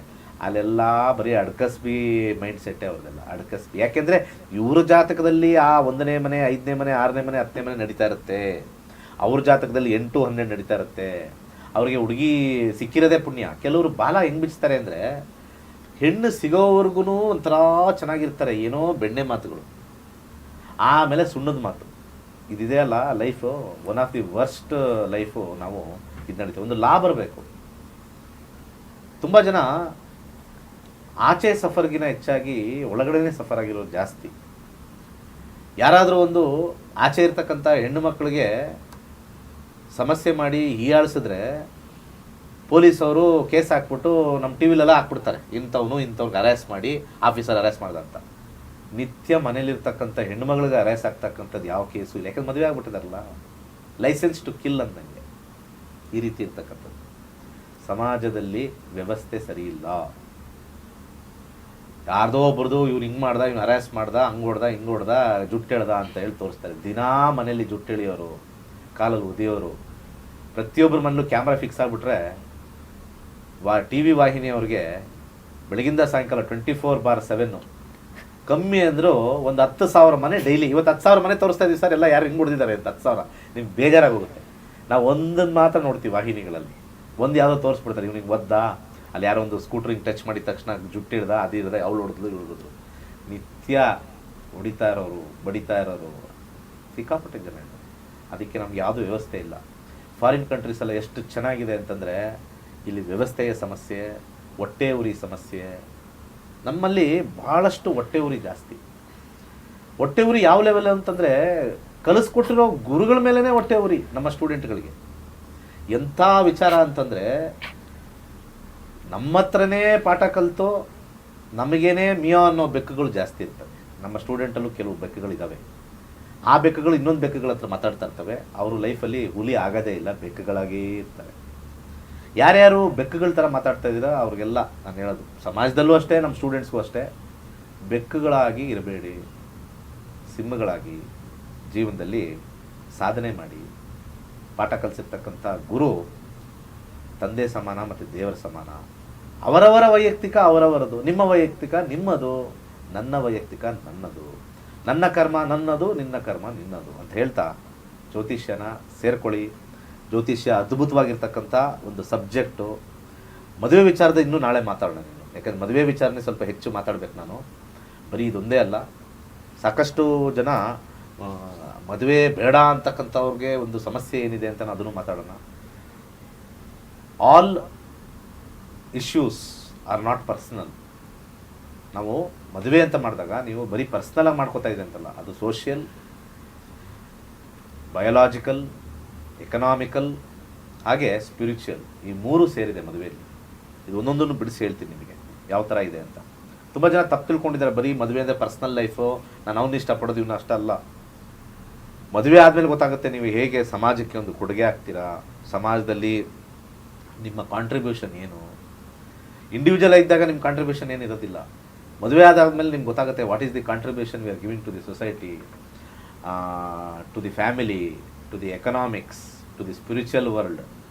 ಅಲ್ಲೆಲ್ಲ ಬರೀ ಅಡ್ಕಸ್ಬಿ ಮೈಂಡ್ ಸೆಟ್ಟೇ ಅವ್ರದ್ದೆಲ್ಲ, ಅಡ್ಕಸ್ಬಿ. ಯಾಕೆಂದರೆ ಇವ್ರ ಜಾತಕದಲ್ಲಿ ಆ 1ನೇ ಮನೆ, 5ನೇ ಮನೆ, 6ನೇ ಮನೆ, 10ನೇ ಮನೆ ನಡೀತಾ ಇರುತ್ತೆ, ಅವ್ರ ಜಾತಕದಲ್ಲಿ 8, 12 ನಡೀತಾ ಇರುತ್ತೆ. ಅವ್ರಿಗೆ ಹುಡುಗಿ ಸಿಕ್ಕಿರೋದೇ ಪುಣ್ಯ. ಕೆಲವರು ಬಾಲ ಹೆಂಗೆ ಬಿಚ್ತಾರೆ ಅಂದರೆ, ಹೆಣ್ಣು ಸಿಗೋವರೆಗೂ ಒಂಥರ ಚೆನ್ನಾಗಿರ್ತಾರೆ, ಏನೋ ಬೆಣ್ಣೆ ಮಾತುಗಳು, ಆಮೇಲೆ ಸುಣ್ಣದ ಮಾತು. ಇದಿದೆ ಅಲ್ಲ life, one of the worst life. ನಾವು ಇದು ನಡೀತೀವಿ, ಒಂದು ಲಾ ಬರಬೇಕು. ತುಂಬ ಜನ ಆಚೆ ಸಫರ್ಗಿನ ಹೆಚ್ಚಾಗಿ ಒಳಗಡೆನೇ ಸಫರ್ ಆಗಿರೋದು ಜಾಸ್ತಿ. ಯಾರಾದರೂ ಒಂದು ಆಚೆ ಇರ್ತಕ್ಕಂಥ ಹೆಣ್ಣು ಮಕ್ಕಳಿಗೆ ಸಮಸ್ಯೆ ಮಾಡಿ ಹೀಯಾಳಿಸಿದ್ರೆ ಪೊಲೀಸವರು ಕೇಸ್ ಹಾಕ್ಬಿಟ್ಟು ನಮ್ಮ TVಲೆಲ್ಲ ಹಾಕ್ಬಿಡ್ತಾರೆ, ಇಂಥವ್ರಿಗೆ ಅರೆಸ್ಟ್ ಮಾಡಿ, ಆಫೀಸರ್ ಅರೆಸ್ಟ್ ಮಾಡ್ದ ಅಂತ. ನಿತ್ಯ ಮನೇಲಿರ್ತಕ್ಕಂಥ ಹೆಣ್ಣುಮಗಳಿಗೆ ಅರೆಸ್ಟ್ ಆಗ್ತಕ್ಕಂಥದ್ದು ಯಾವ ಕೇಸು ಇಲ್ಲ, ಯಾಕಂದ್ರೆ ಮದುವೆ ಆಗ್ಬಿಟ್ಟಿದಾರಲ್ಲ, ಲೈಸೆನ್ಸ್ ಟು ಕಿಲ್ ಅಂದಂಗೆ. ಈ ರೀತಿ ಇರ್ತಕ್ಕಂಥದ್ದು ಸಮಾಜದಲ್ಲಿ ವ್ಯವಸ್ಥೆ ಸರಿ ಇಲ್ಲ. ಯಾರ್ದೋ ಒಬ್ರದು ಇವ್ರು ಹಿಂಗೆ ಮಾಡ್ದ, ಇವ್ನು ಅರೆಸ್ಟ್ ಮಾಡ್ದ, ಹಂಗೆ ಹೊಡ್ದ, ಹಿಂಗೆ ಹೊಡ್ದ, ಜುಟ್ಟು ಎಳ್ದ ಅಂತ ಹೇಳಿ ತೋರಿಸ್ತಾರೆ. ದಿನಾ ಮನೇಲಿ ಜುಟ್ಟು ಎಳಿಯೋರು, ಕಾಲಲ್ಲಿ ಉದಿಯೋರು, ಪ್ರತಿಯೊಬ್ಬರ ಮನೇಲೂ ಕ್ಯಾಮ್ರಾ ಫಿಕ್ಸ್ ಆಗಿಬಿಟ್ರೆ TV ವಾಹಿನಿಯವ್ರಿಗೆ ಬೆಳಗಿಂದ ಸಾಯಂಕಾಲ 24/7 ಕಮ್ಮಿ ಅಂದರೂ ಒಂದು 10,000 ಮನೆ ಡೈಲಿ. ಇವತ್ತು 10,000 ಮನೆ ತೋರಿಸ್ತಾ ಇದ್ದೀವಿ ಸರ್, ಎಲ್ಲ ಯಾರು ಹಿಂಗೆ ಹೊಡೆದಿದ್ದಾರೆ ಅಂತ. 10,000 ನಿಮ್ಗೆ ಬೇಜಾರಾಗೋಗುತ್ತೆ. ನಾವು ಒಂದನ್ನು ಮಾತ್ರ ನೋಡ್ತೀವಿ ವಾಹಿನಿಗಳಲ್ಲಿ, ಒಂದು ಯಾವುದೋ ತೋರಿಸ್ಬಿಡ್ತಾರೆ, ಇವ್ನಿಗೆ ಒದ್ದ, ಅಲ್ಲಿ ಯಾರೋ ಒಂದು ಸ್ಕೂಟ್ರಿಂಗ್ ಟಚ್ ಮಾಡಿದ ತಕ್ಷಣ ಜುಟ್ಟು ಹಿಡ್ದ, ಅದು ಇರದೆ ಅವಳು ಹೊಡೆದ್ಲು, ಇವ್ಳು ಹೊಡೆದ್ರು. ನಿತ್ಯ ಹೊಡಿತಾ ಇರೋರು, ಬಡಿತಾ ಇರೋರು ಸಿಕ್ಕಾಪಟ್ಟೆ ಜನ ಇದ್ದಾರೆ. ಅದಕ್ಕೆ ನಮ್ಗೆ ಯಾವುದೂ ವ್ಯವಸ್ಥೆ ಇಲ್ಲ. ಫಾರಿನ್ ಕಂಟ್ರೀಸೆಲ್ಲ ಎಷ್ಟು ಚೆನ್ನಾಗಿದೆ ಅಂತಂದರೆ, ಇಲ್ಲಿ ವ್ಯವಸ್ಥೆಯ ಸಮಸ್ಯೆ, ಹೊಟ್ಟೆ ಉರಿ ಸಮಸ್ಯೆ. ನಮ್ಮಲ್ಲಿ ಭಾಳಷ್ಟು ಹೊಟ್ಟೆ ಉರಿ ಜಾಸ್ತಿ. ಹೊಟ್ಟೆ ಉರಿ ಯಾವ ಲೆವೆಲ್ ಅಂತಂದರೆ, ಕಲಿಸ್ಕೊಟ್ಟಿರೋ ಗುರುಗಳ ಮೇಲೇ ಹೊಟ್ಟೆ ಉರಿ ನಮ್ಮ ಸ್ಟೂಡೆಂಟ್ಗಳಿಗೆ. ಎಂಥ ವಿಚಾರ ಅಂತಂದರೆ, ನಮ್ಮ ಹತ್ರನೇ ಪಾಠ ಕಲಿತು ನಮಗೇನೆ ಮಿಯೋ ಅನ್ನೋ ಬೆಕ್ಕುಗಳು ಜಾಸ್ತಿ ಇರ್ತವೆ. ನಮ್ಮ ಸ್ಟೂಡೆಂಟಲ್ಲೂ ಕೆಲವು ಬೆಕ್ಕುಗಳಿದ್ದಾವೆ. ಆ ಬೆಕ್ಕುಗಳು ಇನ್ನೊಂದು ಬೆಕ್ಕುಗಳ ಹತ್ರ ಮಾತಾಡ್ತಾ ಇರ್ತವೆ. ಅವರು ಲೈಫಲ್ಲಿ ಹುಲಿ ಆಗೋದೇ ಇಲ್ಲ, ಬೆಕ್ಕುಗಳಾಗೇ ಇರ್ತವೆ. ಯಾರ್ಯಾರು ಬೆಕ್ಕುಗಳ ಥರ ಮಾತಾಡ್ತಾ ಇದ್ದೀರಾ ಅವ್ರಿಗೆಲ್ಲ ನಾನು ಹೇಳೋದು, ಸಮಾಜದಲ್ಲೂ ಅಷ್ಟೇ, ನಮ್ಮ ಸ್ಟೂಡೆಂಟ್ಸ್ಗೂ ಅಷ್ಟೇ, ಬೆಕ್ಕುಗಳಾಗಿ ಇರಬೇಡಿ, ಸಿಂಹಗಳಾಗಿ ಜೀವನದಲ್ಲಿ ಸಾಧನೆ ಮಾಡಿ, ಪಾಠ ಕಲಿಸಿರ್ತಕ್ಕಂಥ ಗುರು ತಂದೆ ಸಮಾನ ಮತ್ತು ದೇವರ ಸಮಾನ. ಅವರವರ ವೈಯಕ್ತಿಕ ಅವರವರದು, ನಿಮ್ಮ ವೈಯಕ್ತಿಕ ನಿಮ್ಮದು, ನನ್ನ ವೈಯಕ್ತಿಕ ನನ್ನದು, ನನ್ನ ಕರ್ಮ ನನ್ನದು, ನಿನ್ನ ಕರ್ಮ ನಿನ್ನದು ಅಂತ ಹೇಳ್ತಾ ಜ್ಯೋತಿಷ್ಯನ ಸೇರ್ಕೊಳ್ಳಿ. ಜ್ಯೋತಿಷ್ಯ ಅದ್ಭುತವಾಗಿರ್ತಕ್ಕಂಥ ಒಂದು ಸಬ್ಜೆಕ್ಟು. ಮದುವೆ ವಿಚಾರದ ಇನ್ನೂ ನಾಳೆ ಮಾತಾಡೋಣ ನೀನು, ಯಾಕಂದರೆ ಮದುವೆ ವಿಚಾರನೇ ಸ್ವಲ್ಪ ಹೆಚ್ಚು ಮಾತಾಡಬೇಕು ನಾನು. ಬರೀ ಇದೊಂದೇ ಅಲ್ಲ, ಸಾಕಷ್ಟು ಜನ ಮದುವೆ ಬೇಡ ಅಂತಕ್ಕಂಥವ್ರಿಗೆ ಒಂದು ಸಮಸ್ಯೆ ಏನಿದೆ ಅಂತ ಅದನ್ನು ಮಾತಾಡೋಣ. All issues are not personal. ನಾವು ಮದುವೆ ಅಂತ ಮಾಡಿದಾಗ ನೀವು ಬರೀ ಪರ್ಸ್ನಲಾಗಿ ಮಾಡ್ಕೋತಾ ಇದೆ ಅಂತಲ್ಲ, ಅದು ಸೋಷಿಯಲ್, ಬಯೋಲಾಜಿಕಲ್, ಎಕನಾಮಿಕಲ್ ಹಾಗೆ ಸ್ಪಿರಿಚುವಲ್, ಈ ಮೂರು ಸೇರಿದೆ ಮದುವೆಯಲ್ಲಿ. ಇದು ಒಂದೊಂದನ್ನು ಬಿಡಿಸಿ ಹೇಳ್ತೀನಿ ನಿಮಗೆ ಯಾವ ಥರ ಇದೆ ಅಂತ. ತುಂಬ ಜನ ತಪ್ಪು ತಿಳ್ಕೊಂಡಿದ್ದಾರೆ, ಬರೀ ಮದುವೆ ಅಂದರೆ ಪರ್ಸ್ನಲ್ ಲೈಫು, ನಾನು ಅವನ್ನ ಇಷ್ಟಪಡೋದು ಇವನ್ನ ಅಷ್ಟಲ್ಲ. ಮದುವೆ ಆದಮೇಲೆ ಗೊತ್ತಾಗುತ್ತೆ ನೀವು ಹೇಗೆ ಸಮಾಜಕ್ಕೆ ಒಂದು ಕೊಡುಗೆ ಆಗ್ತೀರಾ, ಸಮಾಜದಲ್ಲಿ ನಿಮ್ಮ ಕಾಂಟ್ರಿಬ್ಯೂಷನ್ ಏನು. ಇಂಡಿವಿಜುವಲ್ ಇದ್ದಾಗ ನಿಮ್ಮ ಕಾಂಟ್ರಿಬ್ಯೂಷನ್ ಏನಿರೋದಿಲ್ಲ. ಮದುವೆ ಆದಾದ್ಮೇಲೆ ನಿಮ್ಗೆ ಗೊತ್ತಾಗುತ್ತೆ what is the contribution we are giving to the society, to the family, to the economics, to the spiritual world.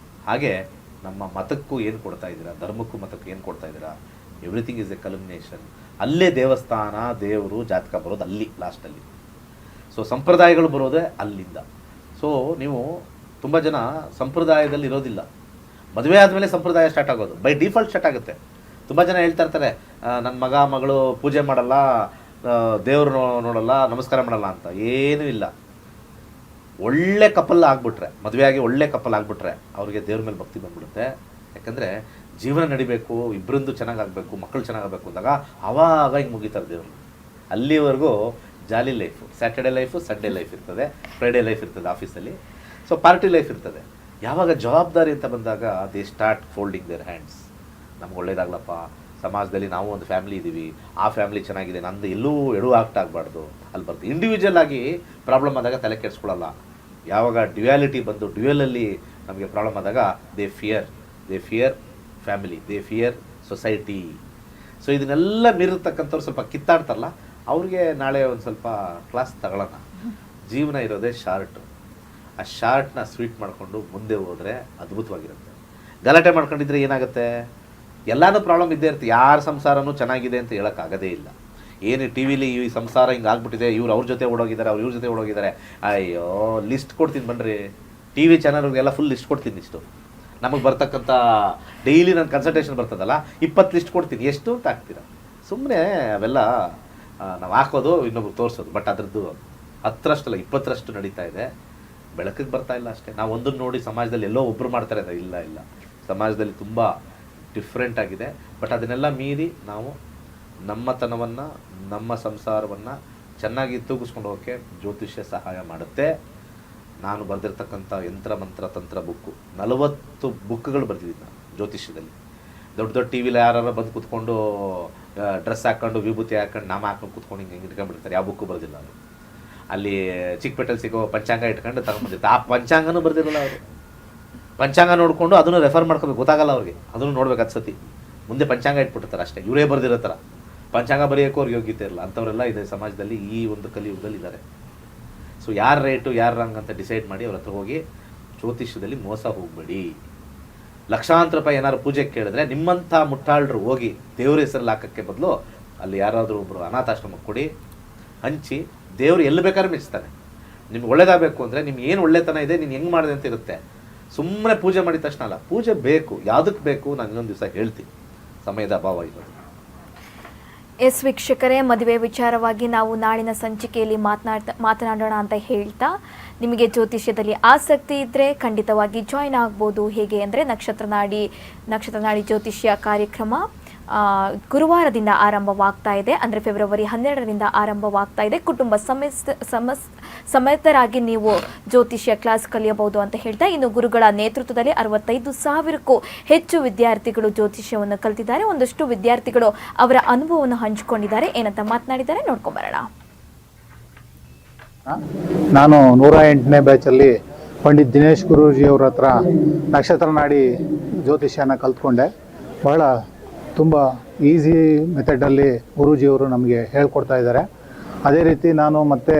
ಹಾಗೆ ನಮ್ಮ ಮತಕ್ಕೂ ಏನು ಕೊಡ್ತಾ ಇದ್ದೀರಾ, ಧರ್ಮಕ್ಕೂ ಮತಕ್ಕೂ ಏನು ಕೊಡ್ತಾ ಇದ್ದೀರಾ, ಎವ್ರಿಥಿಂಗ್ ಈಸ್ ಎ ಕಲ್ಮಿನೇಷನ್. ಅಲ್ಲೇ ದೇವಸ್ಥಾನ, ದೇವರು, ಜಾತಕ ಬರೋದು ಅಲ್ಲಿ ಲಾಸ್ಟಲ್ಲಿ. ಸೊ ಸಂಪ್ರದಾಯಗಳು ಬರೋದೇ ಅಲ್ಲಿಂದ. ಸೊ ನೀವು ತುಂಬ ಜನ ಸಂಪ್ರದಾಯದಲ್ಲಿ ಇರೋದಿಲ್ಲ, ಮದುವೆ ಆದಮೇಲೆ ಸಂಪ್ರದಾಯ ಸ್ಟಾರ್ಟ್ ಆಗೋದು, ಬೈ ಡಿಫಾಲ್ಟ್ ಸ್ಟಾರ್ಟ್ ಆಗುತ್ತೆ. ತುಂಬ ಜನ ಹೇಳ್ತಾ ಇರ್ತಾರೆ, ನನ್ನ ಮಗ ಮಗಳು ಪೂಜೆ ಮಾಡಲ್ಲ, ದೇವರು ನೋಡಲ್ಲ, ನಮಸ್ಕಾರ ಮಾಡಲ್ಲ ಅಂತ. ಏನೂ ಇಲ್ಲ. ಒಳ್ಳೆ ಕಪಲ್ ಆಗಿಬಿಟ್ರೆ, ಮದುವೆಯಾಗಿ ಒಳ್ಳೆ ಕಪಲ್ ಆಗಿಬಿಟ್ರೆ ಅವ್ರಿಗೆ ದೇವ್ರ ಮೇಲೆ ಭಕ್ತಿ ಬಂದ್ಬಿಡುತ್ತೆ. ಯಾಕಂದರೆ ಜೀವನ ನಡಿಬೇಕು, ಇಬ್ಬರಿಂದು ಚೆನ್ನಾಗಾಗಬೇಕು, ಮಕ್ಕಳು ಚೆನ್ನಾಗಬೇಕು ಅಂದಾಗ ಆವಾಗ ಹಿಂಗೆ ಮುಗಿತಾರೆ ದೇವರು. ಅಲ್ಲಿವರೆಗೂ jolly life, Saturday life, Sunday life ಇರ್ತದೆ, ಫ್ರೈಡೇ ಲೈಫ್ ಇರ್ತದೆ ಆಫೀಸಲ್ಲಿ. ಸೊ ಪಾರ್ಟಿ ಲೈಫ್ ಇರ್ತದೆ. ಯಾವಾಗ ಜವಾಬ್ದಾರಿ ಅಂತ ಬಂದಾಗ they start folding there hands. ನಮ್ಗೆ ಒಳ್ಳೇದಾಗಲಪ್ಪ, ಸಮಾಜದಲ್ಲಿ ನಾವು ಒಂದು ಫ್ಯಾಮಿಲಿ ಇದ್ದೀವಿ, ಆ ಫ್ಯಾಮಿಲಿ ಚೆನ್ನಾಗಿದೆ, ನಂದು ಎಲ್ಲೂ ಎಡು ಆಕ್ಟ್ ಆಗಬಾರ್ದು ಅಲ್ಲಿ ಬರ್ತದೆ. ಇಂಡಿವಿಜುವಲ್ ಆಗಿ ಪ್ರಾಬ್ಲಮ್ ಆದಾಗ ತಲೆ ಕೆಡಿಸ್ಕೊಳ್ಳಲ್ಲ. ಯಾವಾಗ ಡ್ಯುಯಾಲಿಟಿ ಬಂದು ಡ್ಯುಯಲಲ್ಲಿ ನಮಗೆ ಪ್ರಾಬ್ಲಮ್ ಆದಾಗ they fear family, they fear society. So ಇದನ್ನೆಲ್ಲ ಮೀರಿರ್ತಕ್ಕಂಥವ್ರು ಸ್ವಲ್ಪ ಕಿತ್ತಾಡ್ತಾರಲ್ಲ, ಅವ್ರಿಗೆ ನಾಳೆ ಒಂದು ಸ್ವಲ್ಪ ಕ್ಲಾಸ್ ತಗೊಳ್ಳೋಣ. ಜೀವನ ಇರೋದೇ ಶಾರ್ಟು. ಆ ಶಾರ್ಟ್ನ ಸ್ವೀಟ್ ಮಾಡಿಕೊಂಡು ಮುಂದೆ ಹೋದರೆ ಅದ್ಭುತವಾಗಿರುತ್ತೆ. ಗಲಾಟೆ ಮಾಡ್ಕೊಂಡಿದ್ರೆ ಏನಾಗುತ್ತೆ, ಎಲ್ಲನೂ ಪ್ರಾಬ್ಲಮ್ ಇದ್ದೇ ಇರುತ್ತೆ. ಯಾರ ಸಂಸಾರನೂ ಚೆನ್ನಾಗಿದೆ ಅಂತ ಹೇಳೋಕ್ಕಾಗೋದೇ ಇಲ್ಲ. ಏನು ಟಿ ವಿಲಿ ಈ ಸಂಸಾರ ಹಿಂಗೆ ಆಗ್ಬಿಟ್ಟಿದೆ, ಇವ್ರು ಅವ್ರ ಜೊತೆ ಓಡೋಗಿದ್ದಾರೆ, ಅವ್ರು ಇವ್ರ ಜೊತೆ ಓಡೋಗಿದ್ದಾರೆ, ಅಯ್ಯೋ ಲಿಸ್ಟ್ ಕೊಡ್ತೀನಿ ಬನ್ನಿರಿ, ಟಿ ವಿ ಚಾನಲ್ಗೆಲ್ಲ ಫುಲ್ ಲಿಸ್ಟ್ ಕೊಡ್ತೀನಿ. ಇಷ್ಟು ನಮಗೆ ಬರ್ತಕ್ಕಂಥ ಡೈಲಿ ನನ್ನ ಕನ್ಸಲ್ಟೇಷನ್ ಬರ್ತದಲ್ಲ, 20 ಲಿಸ್ಟ್ ಕೊಡ್ತೀನಿ, ಎಷ್ಟು ಅಂತ ಹಾಕ್ತೀರ. ಸುಮ್ಮನೆ ಅವೆಲ್ಲ ನಾವು ಹಾಕೋದು, ಇನ್ನೊಬ್ರು ತೋರಿಸೋದು. ಬಟ್ ಅದರದ್ದು 10ರಷ್ಟಲ್ಲ 20ರಷ್ಟು ನಡೀತಾ ಇದೆ. ಬೆಳಕಿಗೆ ಬರ್ತಾ ಇಲ್ಲ ಅಷ್ಟೇ. ನಾವು ಒಂದನ್ನು ನೋಡಿ ಸಮಾಜದಲ್ಲಿ ಎಲ್ಲೋ ಒಬ್ಬರು ಮಾಡ್ತಾರೆ ಅಂದರೆ ಇಲ್ಲ, ಸಮಾಜದಲ್ಲಿ ತುಂಬ ಡಿಫ್ರೆಂಟ್ ಆಗಿದೆ. ಬಟ್ ಅದನ್ನೆಲ್ಲ ಮೀರಿ ನಾವು ನಮ್ಮತನವನ್ನು, ನಮ್ಮ ಸಂಸಾರವನ್ನು ಚೆನ್ನಾಗಿ ತೂಗಿಸ್ಕೊಂಡು ಹೋಗೋಕ್ಕೆ ಜ್ಯೋತಿಷ್ಯ ಸಹಾಯ ಮಾಡುತ್ತೆ. ನಾನು ಬರೆದಿರ್ತಕ್ಕಂಥ ಯಂತ್ರ ಮಂತ್ರ ತಂತ್ರ ಬುಕ್ಕು 40 ಬುಕ್ಗಳು ಬರೆದಿದ್ದೀನಿ ನಾನು ಜ್ಯೋತಿಷ್ಯದಲ್ಲಿ. ದೊಡ್ಡ ಟಿ ವಿಲಿ ಯಾರು ಬಂದು ಕೂತ್ಕೊಂಡು ಡ್ರೆಸ್ ಹಾಕ್ಕೊಂಡು ವಿಭೂತಿ ಹಾಕ್ಕೊಂಡು ನಾಮ ಹಾಕೊಂಡು ಕೂತ್ಕೊಂಡು ಹಿಂಗೆ ಇಟ್ಕೊಂಡ್ಬಿಡ್ತಾರೆ. ಯಾವ ಬುಕ್ಕು ಬರೆದಿಲ್ಲ ಅವರು. ಅಲ್ಲಿ ಚಿಕ್ಕಪೇಟೆಲ್ಲಿ ಸಿಗೋ ಪಂಚಾಂಗ ಇಟ್ಕೊಂಡು ತಗೊಂಡ್ಬಂದಿತ್ತು. ಆ ಪಂಚಾಂಗನೂ ಬರೆದಿರಲ್ಲ ಅವರು. ಪಂಚಾಂಗ ನೋಡಿಕೊಂಡು ಅದನ್ನು ರೆಫರ್ ಮಾಡ್ಕೋಬೇಕು, ಗೊತ್ತಾಗಲ್ಲ ಅವ್ರಿಗೆ. ಅದನ್ನು ನೋಡ್ಬೇಕು ಅನ್ಸತಿ. ಮುಂದೆ ಪಂಚಾಂಗ ಇಟ್ಬಿಟ್ಟಿರ್ತಾರೆ ಅಷ್ಟೇ, ಇವರೇ ಬರೆದಿರೋ ಥರ. ಪಂಚಾಂಗ ಬರೆಯೋಕ್ಕೂ ಅವ್ರಿಗೆ ಯೋಗ್ಯತೆ ಇರಲ್ಲ. ಅಂಥವರೆಲ್ಲ ಇದೆ ಸಮಾಜದಲ್ಲಿ, ಈ ಒಂದು ಕಲಿಯುಗದಲ್ಲಿ ಇದ್ದಾರೆ. ಸೊ ಯಾರು ರೈಟು ಯಾರು ರಾಂಗ್ ಅಂತ ಡಿಸೈಡ್ ಮಾಡಿ ಅವ್ರ ಹತ್ರ ಹೋಗಿ ಜ್ಯೋತಿಷ್ಯದಲ್ಲಿ ಮೋಸ ಹೋಗಬೇಡಿ. ಲಕ್ಷಾಂತರ ರೂಪಾಯಿ ಏನಾದ್ರು ಪೂಜೆಗೆ ಕೇಳಿದ್ರೆ ನಿಮ್ಮಂಥ ಮುಟ್ಟಾಳರು ಹೋಗಿ ದೇವ್ರ ಹೆಸರಲ್ಲಿ ಹಾಕೋಕ್ಕೆ ಬದಲು ಅಲ್ಲಿ ಯಾರಾದರೂ ಒಬ್ಬರು ಅನಾಥಾಶ್ರಮಕ್ಕೆ ಕೊಡಿ, ಹಂಚಿ. ದೇವರು ಎಲ್ಲಿ ಬೇಕಾದ್ರೂ ಮೆಚ್ತಾನೆ. ನಿಮ್ಗೆ ಒಳ್ಳೇದಾಗಬೇಕು ಅಂದರೆ ನಿಮ್ಗೆ ಏನು ಒಳ್ಳೆತನ ಇದೆ, ನೀನು ಹೆಂಗೆ ಮಾಡಿದೆ ಅಂತ ಇರುತ್ತೆ. ಸುಮ್ಮನೆ ಪೂಜೆ ಮಾಡಿದ ತಕ್ಷಣ ಅಲ್ಲ, ಪೂಜೆ ಬೇಕು. ಯಾವುದಕ್ಕೆ ಬೇಕು ನಾನು ಇನ್ನೊಂದು ದಿವಸ ಹೇಳ್ತೀನಿ, ಸಮಯದ ಅಭಾವ ಇರೋದು. ಎಸ್ ವೀಕ್ಷಕರೇ, ಮದುವೆ ವಿಚಾರವಾಗಿ ನಾವು ನಾಳಿನ ಸಂಚಿಕೆಯಲ್ಲಿ ಮಾತನಾಡೋಣ ಅಂತ ಹೇಳ್ತಾ, ನಿಮಗೆ ಜ್ಯೋತಿಷ್ಯದಲ್ಲಿ ಆಸಕ್ತಿ ಇದ್ದರೆ ಖಂಡಿತವಾಗಿ ಜಾಯ್ನ್ ಆಗ್ಬೋದು. ಹೇಗೆ ಅಂದರೆ ನಕ್ಷತ್ರ ನಾಡಿ ಜ್ಯೋತಿಷ್ಯ ಕಾರ್ಯಕ್ರಮ ಗುರುವಾರದಿಂದ ಆರಂಭವಾಗ್ತಾ ಇದೆ. ಅಂದರೆ ಫೆಬ್ರವರಿ 12ರಿಂದ ಆರಂಭವಾಗ್ತಾ ಇದೆ. ಕುಟುಂಬ ಸಮೇತರಾಗಿ ನೀವು ಜ್ಯೋತಿಷ್ಯ ಕ್ಲಾಸ್ ಕಲಿಯಬಹುದು ಅಂತ ಹೇಳ್ತಾ, ಇನ್ನು ಗುರುಗಳ ನೇತೃತ್ವದಲ್ಲಿ 65,000ಕ್ಕೂ ಹೆಚ್ಚು ವಿದ್ಯಾರ್ಥಿಗಳು ಜ್ಯೋತಿಷ್ಯವನ್ನು ಕಲಿತಿದ್ದಾರೆ. ಒಂದಷ್ಟು ವಿದ್ಯಾರ್ಥಿಗಳು ಅವರ ಅನುಭವವನ್ನು ಹಂಚಿಕೊಂಡಿದ್ದಾರೆ. ಏನಂತ ಮಾತನಾಡಿದ್ದಾರೆ ನೋಡ್ಕೊಂಬರೋಣ. ನಾನು 108ನೇ ಬ್ಯಾಚಲ್ಲಿ ಪಂಡಿತ್ ದಿನೇಶ್ ಗುರೂಜಿ ಅವ್ರ ಹತ್ರ ನಕ್ಷತ್ರ ನಾಡಿ ಜ್ಯೋತಿಷ್ಯನ ಕಲ್ತ್ಕೊಂಡೆ. ಬಹಳ ತುಂಬ ಈಸಿ ಮೆಥಡಲ್ಲಿ ಗುರೂಜಿಯವರು ನಮಗೆ ಹೇಳ್ಕೊಡ್ತಾ ಇದ್ದಾರೆ. ಅದೇ ರೀತಿ ನಾನು ಮತ್ತೆ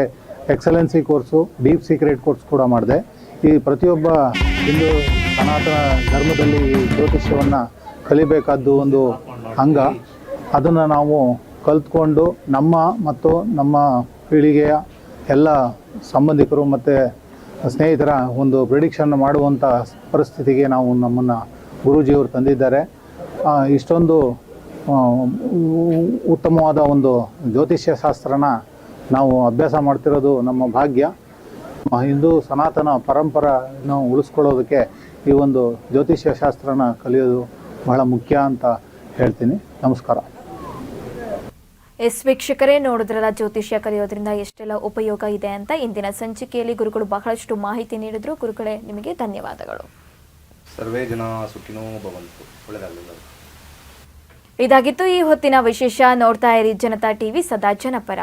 excellency course, deep secret course ಕೂಡ ಮಾಡಿದೆ. ಈ ಪ್ರತಿಯೊಬ್ಬ ಹಿಂದೂ ಸನಾತನ ಧರ್ಮದಲ್ಲಿ ಈ ಜ್ಯೋತಿಷ್ಯವನ್ನು ಕಲಿಬೇಕಾದ್ದು ಒಂದು ಅಂಗ. ಅದನ್ನು ನಾವು ಕಲ್ತ್ಕೊಂಡು ನಮ್ಮ ಮತ್ತು ನಮ್ಮ ಪೀಳಿಗೆಯ ಎಲ್ಲ ಸಂಬಂಧಿಕರು ಮತ್ತು ಸ್ನೇಹಿತರ ಒಂದು ಪ್ರಿಡಿಕ್ಷನ್ ಮಾಡುವಂಥ ಪರಿಸ್ಥಿತಿಗೆ ನಾವು ನಮ್ಮನ್ನು ಗುರೂಜಿಯವರು ತಂದಿದ್ದಾರೆ. ಇಷ್ಟೊಂದು ಉತ್ತಮವಾದ ಒಂದು ಜ್ಯೋತಿಷ್ಯ ಶಾಸ್ತ್ರನ ನಾವು ಅಭ್ಯಾಸ ಮಾಡ್ತಿರೋದು ನಮ್ಮ ಭಾಗ್ಯ. ಹಿಂದೂ ಸನಾತನ ಪರಂಪರೆಯನ್ನು ಉಳಿಸ್ಕೊಳ್ಳೋದಕ್ಕೆ ಈ ಒಂದು ಜ್ಯೋತಿಷ್ಯ ಶಾಸ್ತ್ರನ ಕಲಿಯೋದು ಬಹಳ ಮುಖ್ಯ ಅಂತ ಹೇಳ್ತೀನಿ. ನಮಸ್ಕಾರ. ವೀಕ್ಷಕರೇ, ನೋಡಿದ್ರಲ್ಲ ಜ್ಯೋತಿಷ್ಯ ಕಲಿಯೋದ್ರಿಂದ ಎಷ್ಟೆಲ್ಲ ಉಪಯೋಗ ಇದೆ ಅಂತ. ಇಂದಿನ ಸಂಚಿಕೆಯಲ್ಲಿ ಗುರುಗಳು ಬಹಳಷ್ಟು ಮಾಹಿತಿ ನೀಡಿದ್ರು. ಗುರುಗಳೇ, ನಿಮಗೆ ಧನ್ಯವಾದಗಳು. ಸರ್ವೇ ಜನ ಸುಖಿನೋ ಭವಂತು. ಒಳ್ಳೆಯದಾಗಲಿ. ಇದಾಗಿತ್ತು ಈ ಹೊತ್ತಿನ ವಿಶೇಷ. ನೋಡ್ತಾ ಇರಿ ಜನತಾ ಟಿವಿ, ಸದಾ ಜನಪರ.